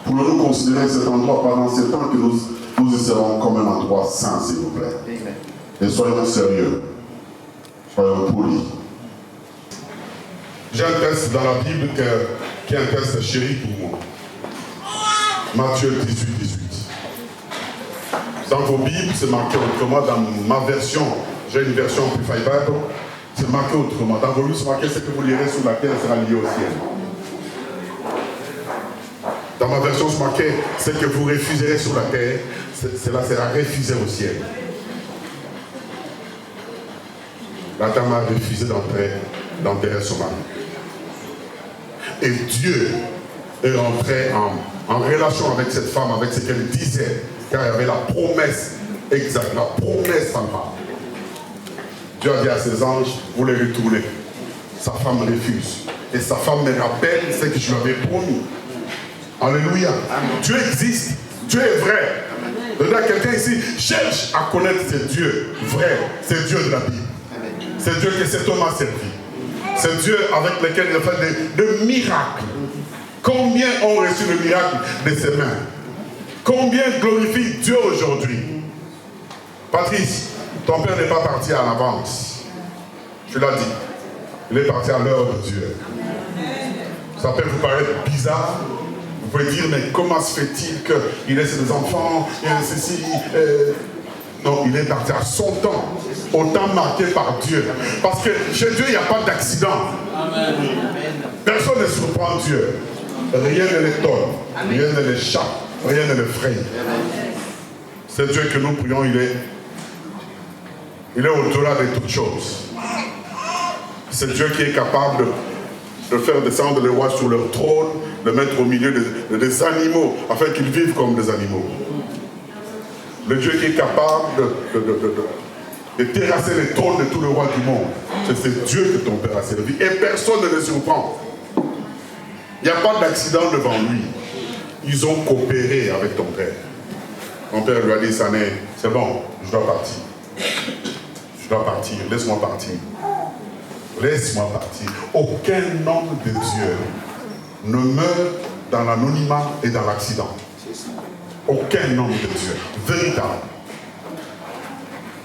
Pouvons-nous considérer cet endroit pendant ce temps que nous y serons comme un endroit saint, s'il vous plaît. Et soyons sérieux. Soyons polis. J'ai un texte dans la Bible qui est un texte chéri pour moi. Matthieu 18, 18. Dans vos Bibles, c'est marqué autrement. Dans ma version, j'ai une version Amplified Bible, c'est marqué autrement. Dans vos Bibles, c'est marqué ce que vous lirez sur la terre sera lié au ciel. Dans ma version, c'est marqué ce que vous refuserez sur la terre, cela sera refusé au ciel. La dame a refusé d'enterrer son mari. Et Dieu est rentré en relation avec cette femme, avec ce qu'elle disait, car il y avait la promesse exacte, la promesse en femme. Dieu a dit à ses anges, vous les retournez. Sa femme refuse. Et sa femme me rappelle ce que je lui avais promis. Alléluia. Amen. Dieu existe. Dieu est vrai. Amen. Quelqu'un ici cherche à connaître ce Dieu vrai. C'est Dieu de la Bible. C'est Dieu que cet homme a servi. C'est Dieu avec lequel il a fait des miracles. Combien ont reçu le miracle de ses mains? Combien glorifient Dieu aujourd'hui? Patrice, Ton père n'est pas parti à l'avance. Tu l'as dit. Il est parti à l'heure de Dieu. Ça peut vous paraître bizarre. Vous pouvez dire, mais comment se fait-il qu'il ait ses enfants, ceci, Non, il est parti à son temps, au temps marqué par Dieu. Parce que chez Dieu, il n'y a pas d'accident. Personne ne surprend Dieu. Rien ne l'étonne, rien ne l'échappe, rien ne l'effraie. C'est Dieu que nous prions, il est au-delà de toutes choses. C'est Dieu qui est capable de faire descendre les rois sur leur trône, de mettre au milieu des animaux, afin qu'ils vivent comme des animaux. Le Dieu qui est capable de terrasser les trônes de tous les rois du monde. C'est Dieu que ton père a servi. Et personne ne le surprend. Il n'y a pas d'accident devant lui. Ils ont coopéré avec ton père. Mon père lui a dit, c'est bon, je dois partir. Je dois partir, laisse-moi partir. Laisse-moi partir. Aucun homme de Dieu ne meurt dans l'anonymat et dans l'accident. Aucun homme de Dieu. Véritable.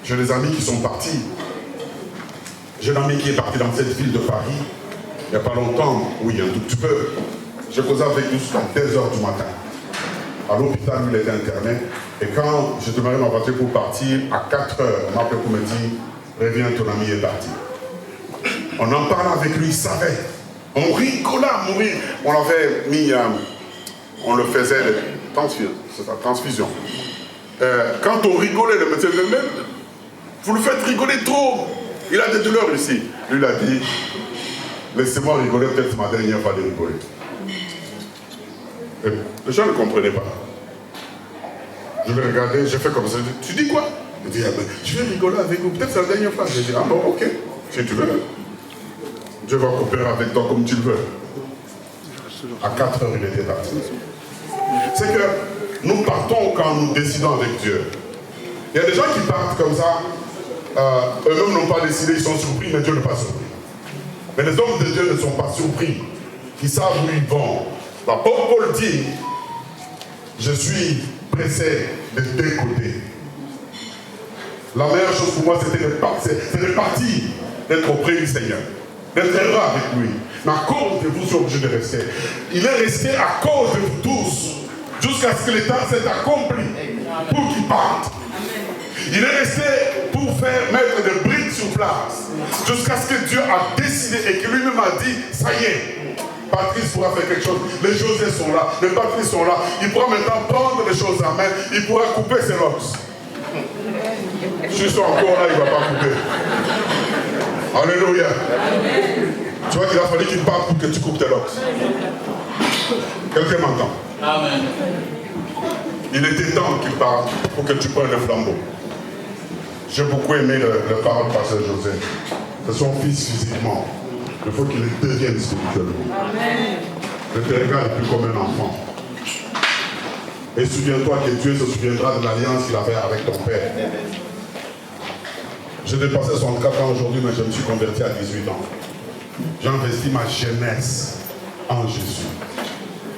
J'ai des amis qui sont partis. J'ai un ami qui est parti dans cette ville de Paris. Il n'y a pas longtemps, oui, un tout petit peu. J'ai causé avec lui jusqu'à 2h du matin. À l'hôpital, lui, il était interné. Et quand je démarrais ma voiture pour partir, à 4h, on m'a appelé pour me dire, reviens, ton ami est parti. On en parlait avec lui, il savait. On rigolait à mourir. On l'avait mis, on le faisait, transfusion. Quand on rigolait, le médecin disait, mais vous le faites rigoler trop. Il a des douleurs ici. Lui, il a dit, laissez-moi rigoler, peut-être ma dernière fois de rigoler. Et les gens ne comprenaient pas. Je l'ai regardé, j'ai fait comme ça. Tu dis quoi? Il dit, je vais rigoler avec vous, peut-être c'est la dernière fois. J'ai dit, ah bon, ok, si tu veux. Dieu va coopérer avec toi comme tu le veux. À 4h, il était parti. C'est que nous partons quand nous décidons avec Dieu. Il y a des gens qui partent comme ça, eux-mêmes n'ont pas décidé, ils sont surpris, mais Dieu n'est pas surpris. Mais les hommes de Dieu ne sont pas surpris. Ils savent où ils vont. L'apôtre Paul dit, je suis pressé de deux côtés. La meilleure chose pour moi, c'est de partir, d'être auprès du Seigneur, d'être heureux avec lui. Mais à cause de vous, je suis obligé de rester. Il est resté à cause de vous tous, jusqu'à ce que le temps s'est accompli, pour qu'il parte. Il est resté pour mettre des briques sur place, jusqu'à ce que Dieu a décidé et que lui-même a dit, ça y est, Patrice pourra faire quelque chose. Les José sont là, les Patrice sont là. Il pourra maintenant prendre les choses en main, il pourra couper ses locks. S'ils sont encore là, il ne va pas couper. Alléluia. Tu vois qu'il a fallu qu'il parte pour que tu coupes tes locks. Quelqu'un m'entend? Amen. Il était temps qu'il parte pour que tu prennes le flambeau. J'ai beaucoup aimé le parole de Pasteur José. C'est son fils physiquement. Il faut qu'il devienne spirituellement. Ne te regarde plus comme un enfant. Et souviens-toi que Dieu se souviendra de l'alliance qu'il avait avec ton père. J'ai dépassé 64 ans aujourd'hui, mais je me suis converti à 18 ans. J'ai investi ma jeunesse en Jésus.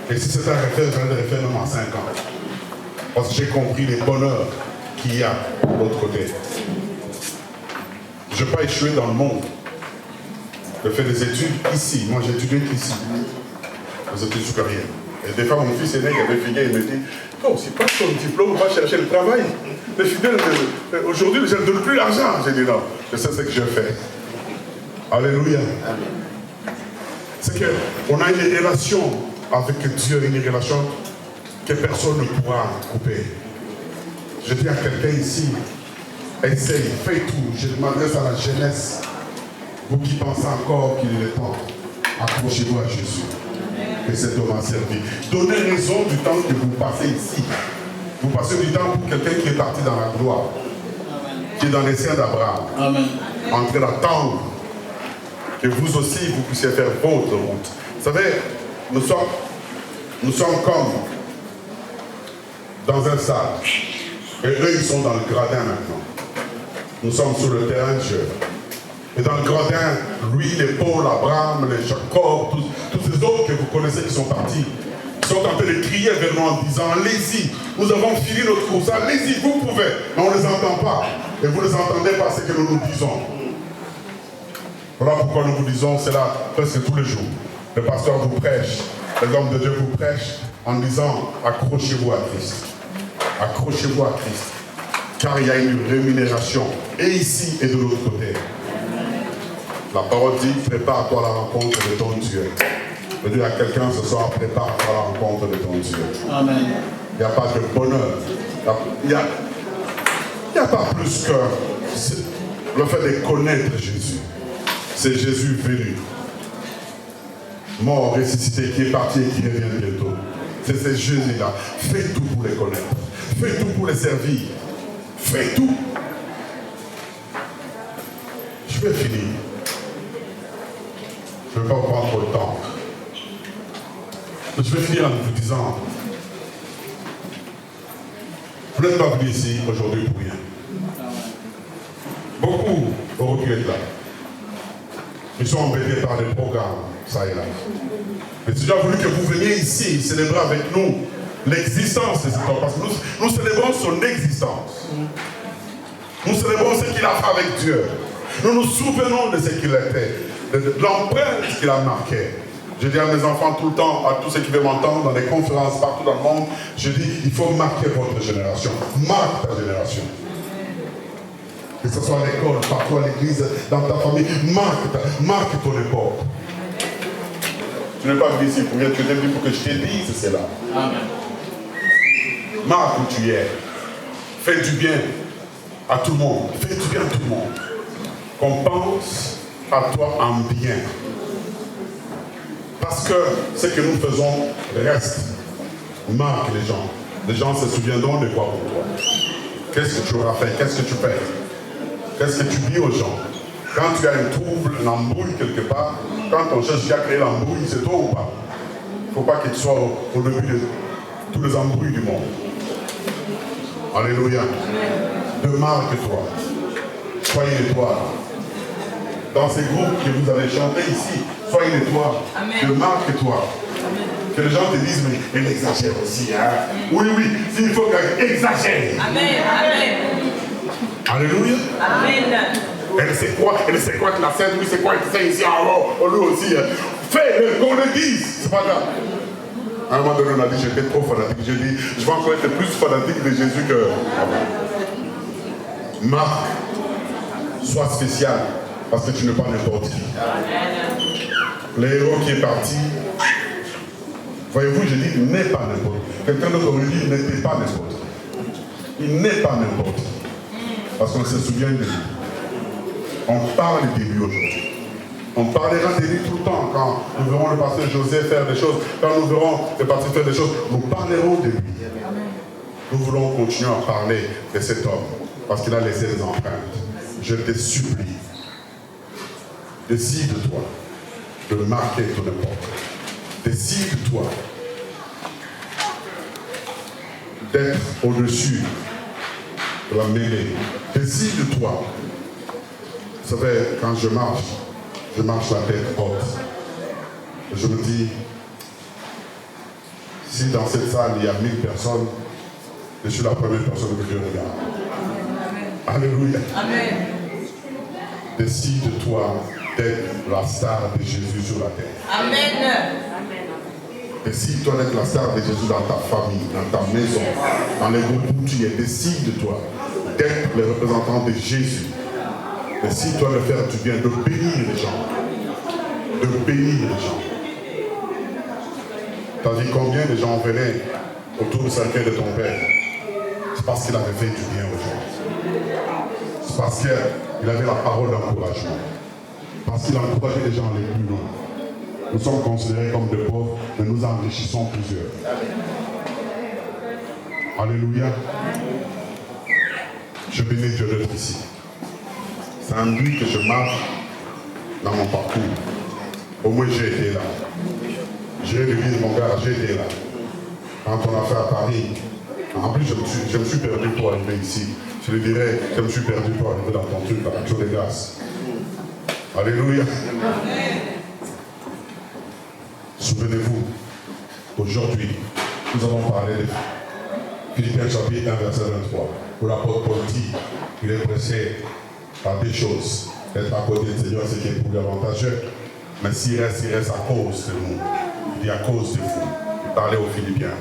Et si c'est un refaire, je vais le refaire même en 5 ans. Parce que j'ai compris les bonheurs qu'il y a de l'autre côté. Je n'ai pas échoué dans le monde. J'ai fait des études ici. Moi, j'ai étudié ici. Des études supérieures. Et des fois, mon fils aîné qui avait fini, il me dit, non, c'est pas ton diplôme, va chercher le travail. Les fidèles, aujourd'hui, je ne donne plus l'argent. J'ai dit non, je sais ce que je fais. Alléluia. C'est qu'on a une relation avec Dieu, une relation que personne ne pourra couper. Je dis à quelqu'un ici, essaye, fais tout. Je m'adresse à la jeunesse. Vous qui pensez encore qu'il est temps, accrochez-vous à Jésus. Et cet homme a servi. Donnez raison du temps que vous passez ici. Vous passez du temps pour quelqu'un qui est parti dans la gloire, qui est dans les siens d'Abraham, en train d'attendre que vous aussi vous puissiez faire votre route. Vous savez, nous sommes comme dans un stade. Et eux, ils sont dans le gradin maintenant. Nous sommes sur le terrain de jeu. Et dans le gradin, lui, les Paul, Abraham, les Jacob, tous ces autres que vous connaissez qui sont partis, sont en train de crier vers nous en disant, allez-y, nous avons fini notre course, allez-y, vous pouvez. Mais on ne les entend pas. Et vous ne les entendez pas ce que nous nous disons. Voilà pourquoi nous vous disons cela presque tous les jours. Le pasteur vous prêche, les hommes de Dieu vous prêchent en disant, accrochez-vous à Christ. Accrochez-vous à Christ. Car il y a une rémunération, et ici et de l'autre côté. La parole dit, prépare-toi à la rencontre de ton Dieu. Je dis à quelqu'un ce soir, prépare-toi à la rencontre de ton Dieu. Amen. Il n'y a pas de bonheur. Il n'y a pas plus que le fait de connaître Jésus. C'est Jésus venu, mort, ressuscité, qui est parti et qui revient bientôt. C'est ce Jésus-là. Fais tout pour les connaître. Fais tout pour les servir. Fais tout. Je vais finir. Je ne vais pas prendre trop de temps. Je vais finir en vous disant, vous n'êtes pas venus ici aujourd'hui pour rien. Beaucoup auraient pu être là. Ils sont embêtés par des programmes, ça et là. Mais Dieu a voulu que vous veniez ici célébrer avec nous l'existence de cet homme. Parce que nous célébrons son existence. Nous célébrons ce qu'il a fait avec Dieu. Nous nous souvenons de ce qu'il a fait, de l'empreinte qu'il a marquée. Je dis à mes enfants tout le temps, à tous ceux qui veulent m'entendre dans des conférences partout dans le monde, je dis, il faut marquer votre génération. Marque ta génération. Que ce soit à l'école, partout à l'église, dans ta famille, marque ton époque. Tu n'es pas venu ici pour rien, tu es venu pour que je te dise cela. Amen. Marque où tu es. Fais du bien à tout le monde. Fais du bien à tout le monde. Qu'on pense à toi en bien. Parce que ce que nous faisons reste. Marque les gens. Les gens se souviendront de quoi pour toi. Qu'est-ce que tu auras fait? Qu'est-ce que tu fais? Qu'est-ce que tu dis aux gens? Quand tu as un trouble, une embrouille quelque part, quand on cherche qui a créé l'embrouille, c'est toi ou pas? Il ne faut pas qu'il soit au début de tous les embrouilles du monde. Alléluia. Demarque-toi. Soyez une étoile. Dans ces groupes que vous avez chanté ici, soyez une étoile. Demarque-toi. Que les gens te disent, mais elle exagère aussi. Hein? Oui, s'il faut qu'elle exagère. Amen. Amen. Alléluia. Amen. Elle sait quoi que la scène, lui, c'est quoi qu'il fait ici, alors, lui aussi. Fais-le, qu'on le dise. C'est pas grave. À un moment donné, on a dit, j'étais trop fanatique. J'ai dit, je vais encore être plus fanatique de Jésus que... Marc, sois spécial, parce que tu n'es pas n'importe qui. Le héros qui est parti, voyez-vous, je dis, n'est pas n'importe qui. Quelqu'un d'autre aurait dit, n'était pas n'importe qui. Il n'est pas n'importe qui. Parce qu'on se souvient de lui. On parle de lui aujourd'hui. On parlera de lui tout le temps. Quand nous verrons le pasteur José faire des choses, quand nous verrons le pasteur faire des choses, nous parlerons de lui. Nous voulons continuer à parler de cet homme, parce qu'il a laissé des empreintes. Je te supplie, décide-toi de marquer ton époque. Décide-toi d'être au-dessus de la mêlée. Décide-toi. Vous savez, quand je marche la tête haute. Je me dis, si dans cette salle il y a 1000 personnes, je suis la première personne que Dieu regarde. Alléluia. Amen. Décide-toi d'être la star de Jésus sur la terre. Amen. Décide-toi d'être la star de Jésus dans ta famille, dans ta maison, dans les groupes où tu es. Décide-toi d'être le représentant de Jésus. Décide-toi de faire du bien, de bénir les gens. De bénir les gens. T'as dit combien de gens venaient autour du cercueil de ton père? C'est parce qu'il avait fait du bien aux gens. C'est parce qu'il avait la parole d'encouragement. Parce qu'il encourageait les gens les plus loin. Nous sommes considérés comme des pauvres, mais nous enrichissons plusieurs. Alléluia. Je bénis Dieu d'être ici. C'est en lui que je marche dans mon parcours. Au moins j'ai été là. J'ai l'église mon gars, j'ai été là. Quand on a fait à Paris, en plus je me suis perdu pour arriver ici. Je le dirais, je me suis perdu pour arriver dans ton truc, dans l'action des grâces. Alléluia. Souvenez-vous Aujourd'hui, nous allons parler de Philippiens chapitre 1, verset 23, où l'apôtre Paul dit qu'il est pressé par des choses. Être à côté du Seigneur, c'est qui est pour lui avantageux. Mais s'il reste à cause de nous. Il dit à cause de vous. Il parlait aux Philippiens.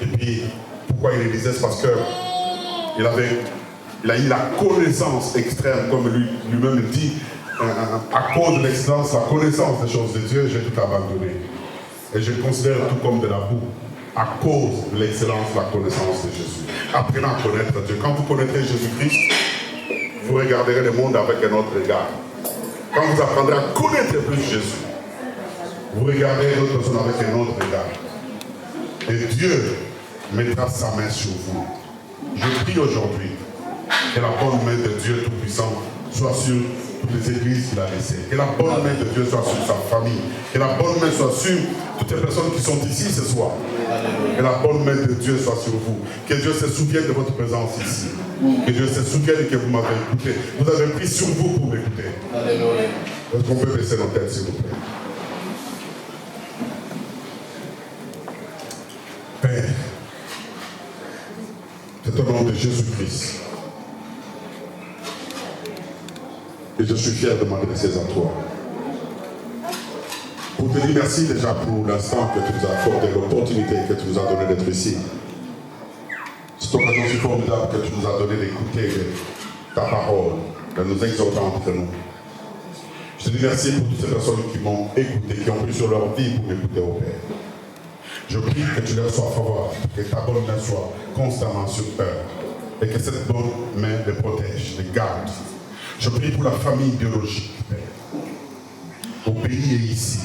Et puis, pourquoi il le disait? C'est parce qu'il a eu la connaissance extrême, comme lui-même le dit, à cause de l'excellence, la connaissance des choses de Dieu, j'ai tout abandonné. Et je considère tout comme de la boue, à cause de l'excellence, la connaissance de Jésus. Apprenez à connaître Dieu. Quand vous connaîtrez Jésus-Christ, vous regarderez le monde avec un autre regard. Quand vous apprendrez à connaître plus Jésus, vous regarderez d'autres personnes avec un autre regard. Et Dieu mettra sa main sur vous. Je prie aujourd'hui que la bonne main de Dieu Tout-Puissant soit sur toutes les églises qu'il a laissées. Que la bonne main de Dieu soit sur sa famille. Que la bonne main soit sur toutes les personnes qui sont ici ce soir. Que la bonne main de Dieu soit sur vous. Que Dieu se souvienne de votre présence ici. Que Dieu se souvienne que vous m'avez écouté. Vous avez pris sur vous pour m'écouter. Est-ce qu'on peut baisser nos têtes, s'il vous plaît? Père, c'est au nom de Jésus-Christ que je suis fier de m'adresser à toi. Pour te dire merci déjà pour l'instant que tu nous as accordé, l'opportunité que tu nous as donné d'être ici. Cette occasion si formidable que tu nous as donné d'écouter ta parole, de nous exhorter entre nous. Je te dis merci pour toutes ces personnes qui m'ont écouté, qui ont pris sur leur vie pour m'écouter au Père. Je prie que tu leur sois favorable, que ta bonne main soit constamment sur eux et que cette bonne main les protège, les garde. Je prie pour la famille biologique, Père, au pays et ici.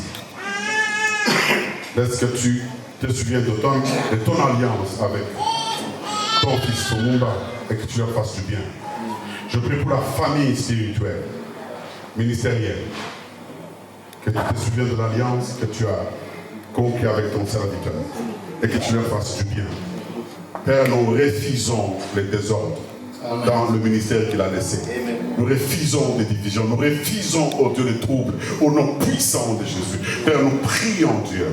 Laisse que tu te souviennes de ton alliance avec ton fils Tomumba et que tu leur fasses du bien. Je prie pour la famille spirituelle, ministérielle, que tu te souviennes de l'alliance que tu as conclu avec ton serviteur et que tu leur fasses du bien. Père, nous refusons les désordres dans le ministère qu'il a laissé. Nous refusons les divisions, nous refusons, oh Dieu, les troubles, au nom puissant de Jésus. Père, nous prions Dieu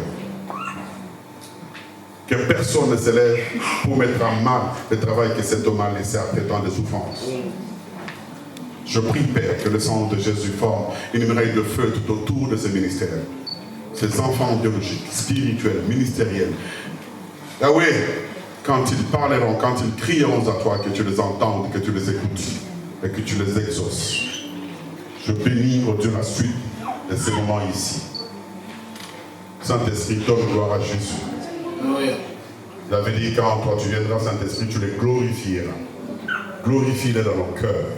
que personne ne s'élève pour mettre à mal le travail que cet homme a laissé après tant de souffrances. Je prie, Père, que le sang de Jésus forme une muraille de feu tout autour de ce ministère. Ces enfants biologiques, spirituels, ministériels. Ah oui, quand ils parleront, quand ils crieront à toi, que tu les entendes, que tu les écoutes et que tu les exauces. Je bénis, oh Dieu, la suite de ces moments ici. Saint-Esprit, donne gloire à Jésus. Il avait dit, quand toi tu viendras, Saint-Esprit, tu les glorifieras. Glorifie-les dans nos cœurs.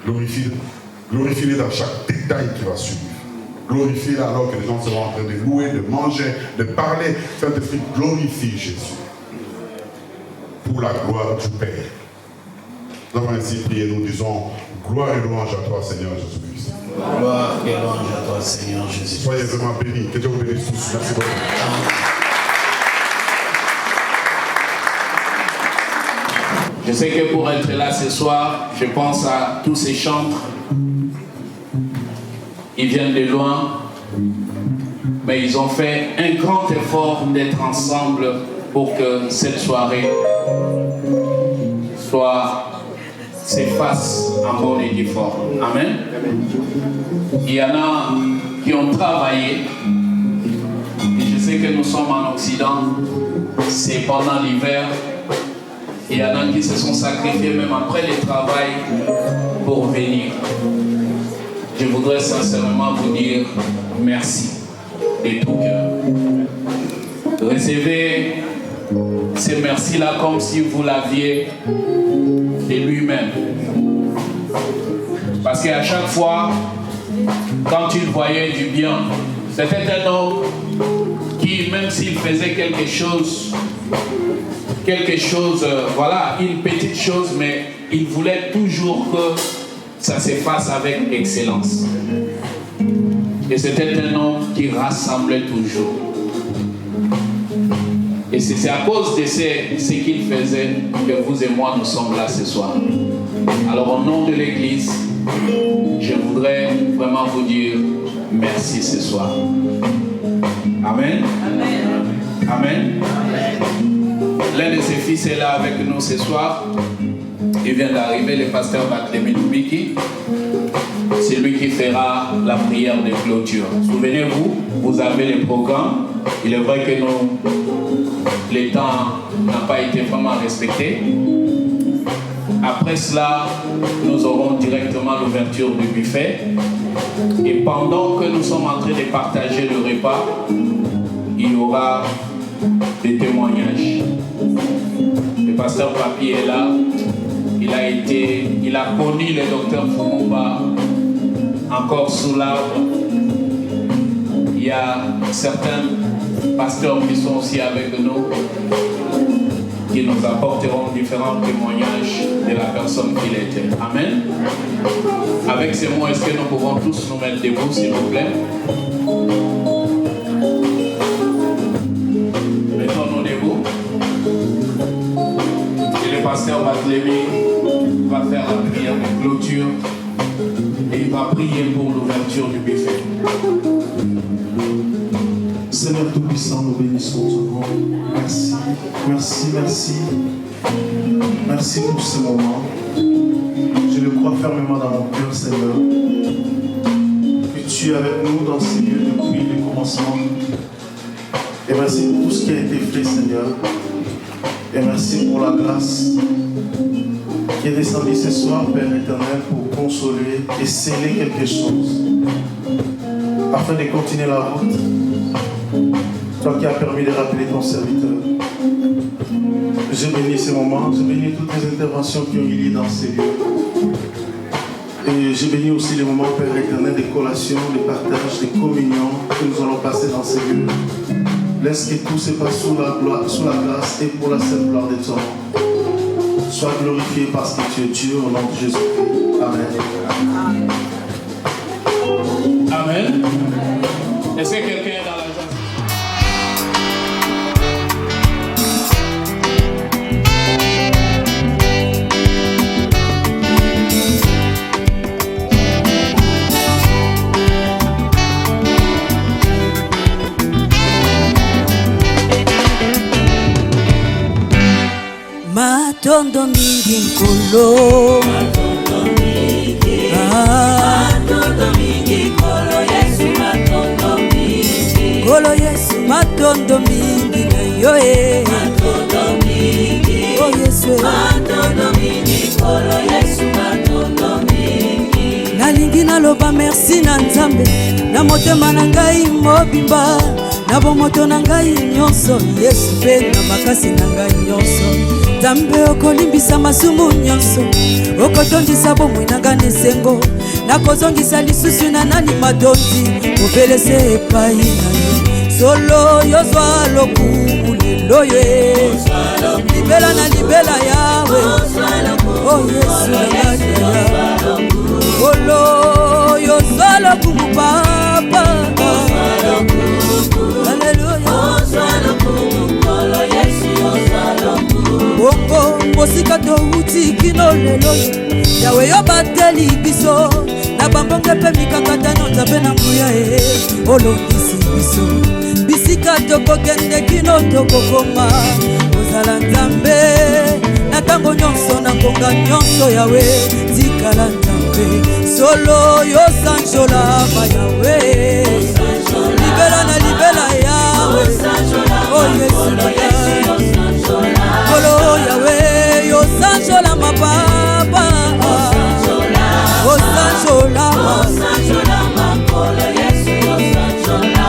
Glorifie-les dans chaque détail qui va suivre. Glorifie-les alors que les gens seront en train de louer, de manger, de parler. Saint-Esprit, glorifie Jésus. Pour la gloire du Père. Nous avons ainsi prié, nous disons gloire et louange à toi, Seigneur Jésus-Christ. Gloire et louange à toi, Seigneur Jésus-Christ. Soyez vraiment bénis. Que Dieu vous bénisse tous. Merci beaucoup. Je sais que pour être là ce soir, je pense à tous ces chantres. Ils viennent de loin, mais ils ont fait un grand effort d'être ensemble pour que cette soirée s'efface en bonne et due forme. Amen. Il y en a qui ont travaillé, et je sais que nous sommes en Occident, c'est pendant l'hiver. Il y en a qui se sont sacrifiés même après le travail pour venir. Je voudrais sincèrement vous dire merci de tout cœur. Recevez ces merci-là comme si vous l'aviez de lui-même. Parce qu'à chaque fois, quand il voyait du bien, c'était un homme qui, même s'il faisait quelque chose, voilà, une petite chose, mais il voulait toujours que ça se fasse avec excellence. Et c'était un homme qui rassemblait toujours. Et c'est à cause de ce qu'il faisait que vous et moi nous sommes là ce soir. Alors au nom de l'Église, je voudrais vraiment vous dire merci ce soir. Amen. Amen. Amen. L'un de ses fils est là avec nous ce soir. Il vient d'arriver, le pasteur Barthélemy Loubiki. C'est lui qui fera la prière de clôture. Souvenez-vous, vous avez le programme. Il est vrai que le temps n'a pas été vraiment respecté. Après cela, nous aurons directement l'ouverture du buffet. Et pendant que nous sommes en train de partager le repas, il y aura des témoignages. Le pasteur Papi est là. Il a connu le docteur Fumumba encore sous l'arbre. Il y a certains pasteurs qui sont aussi avec nous, qui nous apporteront différents témoignages de la personne qu'il était. Amen. Avec ces mots, est-ce que nous pouvons tous nous mettre debout, s'il vous plaît? Mettons-nous debout. Et le pasteur Barthélemy va faire la prière de clôture et il va prier pour l'ouverture du buffet. Seigneur Tout-Puissant, nous bénissons ton nom. Merci, merci, merci. Merci pour ce moment. Je le crois fermement dans mon cœur, Seigneur, que tu es avec nous dans ces lieux depuis le commencement. Et merci pour tout ce qui a été fait, Seigneur. Et merci pour la grâce qui est descendue ce soir, Père éternel, pour consoler et sceller quelque chose, afin de continuer la route. Toi qui as permis de rappeler ton serviteur. Je bénis ces moments, je bénis toutes les interventions qui ont eu lieu dans ces lieux. Et je bénis aussi les moments, Père éternel, de collation, de partage, de communion que nous allons passer dans ces lieux. Laisse que tout se passe sous la grâce et pour la seule gloire de ton nom. Sois glorifié parce que tu es Dieu au nom de Jésus-Christ. Amen. Amen. Est-ce que quelqu'un est dans la joie? Matondo mingi nkolo, matondo mingi kolo Yesu, matondo mingi kolo Yesu, matondo mingi na yo matondo mingi oh Yesu, matondo mingi kolo Yesu, matondo mingi. Nalingi naloba merci na Nzambe na motema na ngai mobimba, na bomoto na ngai nyonso Yesu pe na makasi na ngai nyonso. Nzambe okolimbisa masumu nyonso, okotondisa bomoi na ngai nesengo, nakozongisa lisusu na nani madondi, obelese epai na yo. Solo yozwa lokumu lelo ye, libela na libela yawe, oh Yesu na ngai. Solo yozwa lokumu papa, Alléluia. Bongo mosika touti kino lelo yawe yo bateli biso na bambonge pe mikakatano Nzambe na nguya olongisi biso bisika tokokende kino tokokoma ozala Nzambe na ntango nyonso na ngonga nyonso yawe tikala Nzambe solo yo sanjola ma yawe libela na libela yawe oh Yesu na ngai kolo yawe yo sanjola ma papa o sanjola ma kolo Yesu yo sanjola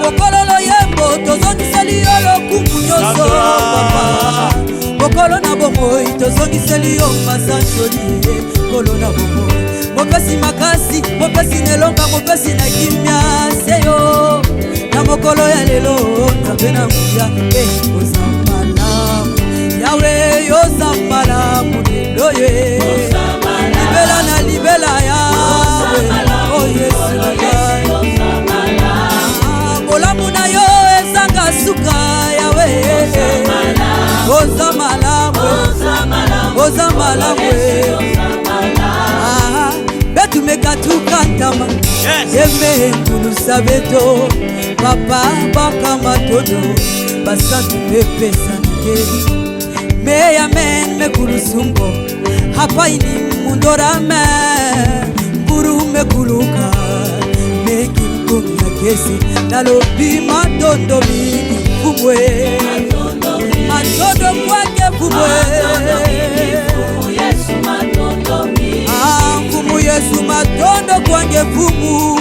mokolo lo yembo tozongiseli yo lokumu nyonso papa mokolo na bomoi tozongiseli yo masanjoli kolo na bomoi mopesi makasi mopesi nelonga mopesi na kimia seyo na mokolo ya lelo Nzambe na nguya ozambala yawe yozambala mulelo ye libela na libela yawe oh Yesu na ngai bolamu na yo ezanga suka yawe ozambala mwe betu mekatuka Matama Yeme Kulu Sabeto Papa Baka Matodo Basantu Pepe Sanake Me amen me Kulu Sumbo Hapa ini mundora me Mburu me kuluka Me kimkumi ya kesi Nalobi madondo mini Fumwe Matodo kwake fumwe Fumu Yesu matondo kwange fumu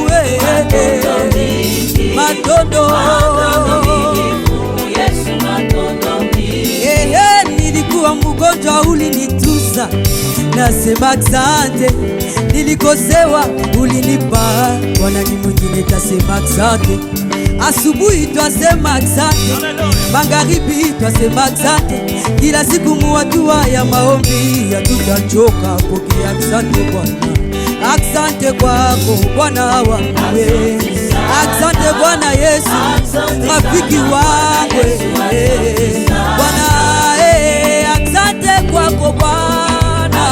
Matondo nilikuwa mgonjwa ulinituza Nasema asante Nilikosewa ulinipa Bwana ni mwingine tasema asante Asubuhi twasema asante Magharibi twasema asante Kila siku muatua ya maombi Hatutachoka pokea asante Bwana Asante kwako Bwana wangu Asante Bwana Yesu Rafiki wangu Bwana asante kwako Bwana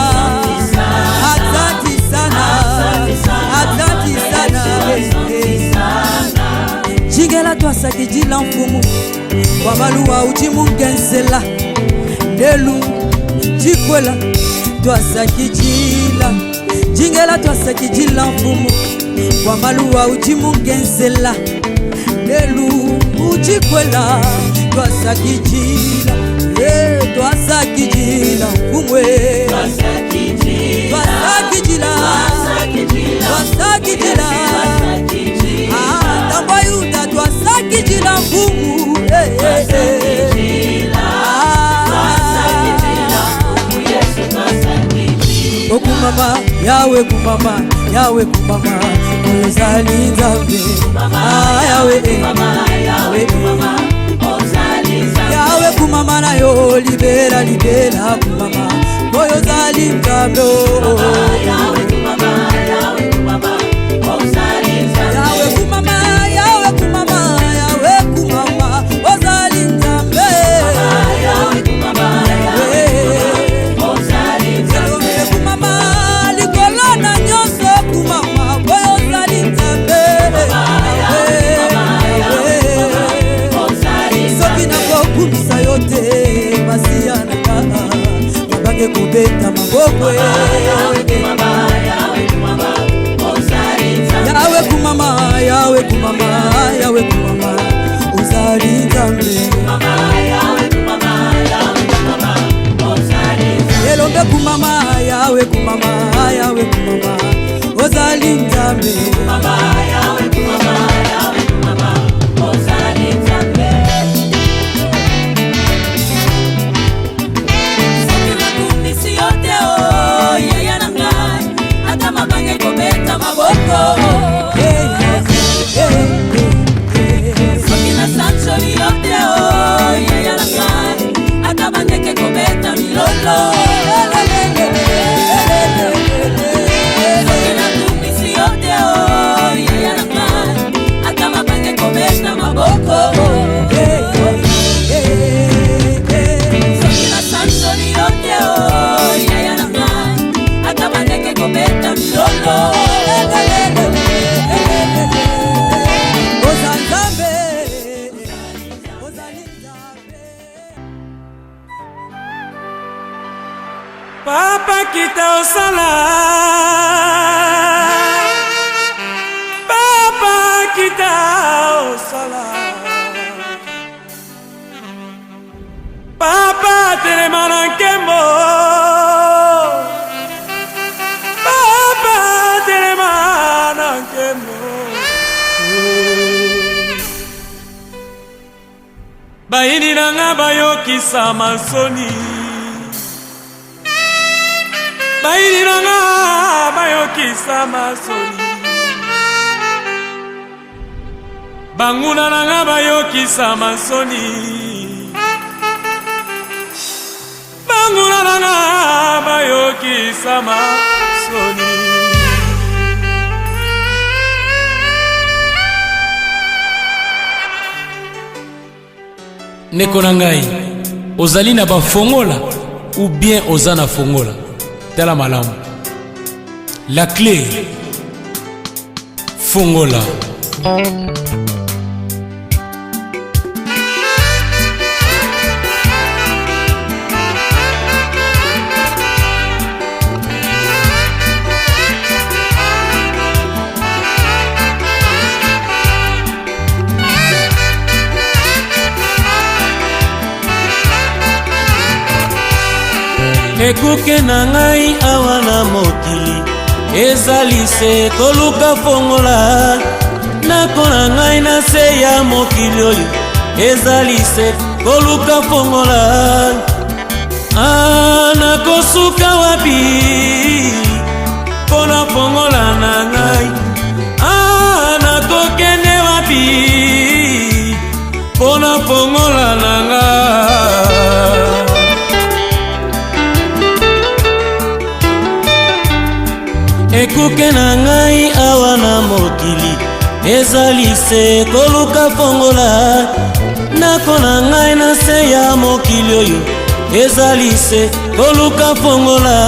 Asante sana Asante sana Jingela twasaki jila mfumu Kwa maluwa ujimungensela Nelu jikwela Twasaki jila Jingela twasaki jila mfumu Kwa maluwa ujimungensela Nelu ujikwela Twasaki jila Twasaki jila mfumwe Twasaki jila Twasaki jila Tamba yuda twasaki jila mfumu Okumama yawe kumama yawe kumama Ozali nzambe yawe kumama Yawe kumama na yo libera libera kumama Moyo zali nzambe Yawe kumama Yawe kumama Yawe kumama Yawe kumama Ozali nzambe Yawe kumama Yawe kumama Likolo na nyonso kumama Moyo zali nzambe Kumisa yote masia na kaa Mabange kubeta maboko Yawe kumama Yawe kumama Yawe kumama Yawe kumama Ozali nzambe Elombe kumama Yawe kumama Ozali nzambe Yawe kumama Ozali nzambe Sokina sancho liyote yaya na ngai Atabandeke kobeta milolo Sokina tumisi yote yaya na ngai Atabandeke kobeta maboko Sokina sancho liyote yaya na ngai Atabandeke kobeta milolo Papa kita osala Papa kita osala Papa telema na nkembo Papa telema na nkembo Bayini nanga bayokisa masoni Bayini nanga bayokisa masoni Banguna nanga bayokisa masoni Banguna nanga bayokisa masoni Neko na ngai ozali na bafongola ou bien ozana fongola tala malamu. La clé Fongola. Ekuke na ngai awa na mokili ezali se koluka fongola nako na ngai na se ya mokili oyo ezali se koluka fongola nakosuka wapi pona fongola na ngai nakokende wapi pona fongola na ngai ekuke na ngai awa na mokili ezali se koluka fongola nako na ngai na se ya mokili oyo ezali se koluka fongola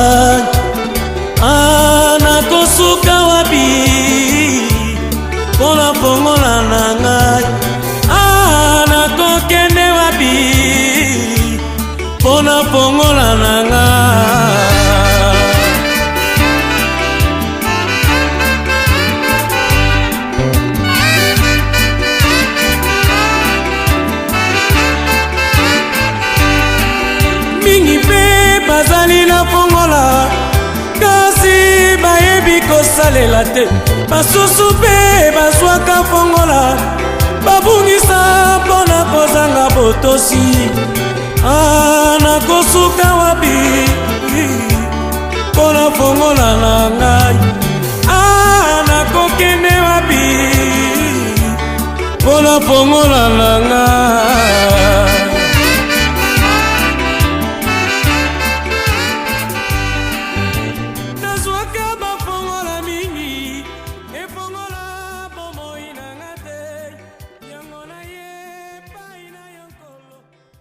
nakosuka wapi pona fongola na ngai nakokende wapi pona fongola na ngai bazali na fongola kasi bayebi kosalela te basusu mpe bazwaka fongola babungisa mpona kozanga botosi nakosuka wapi mpona fongola na ngai nakokende wapi mpona fongola na ngai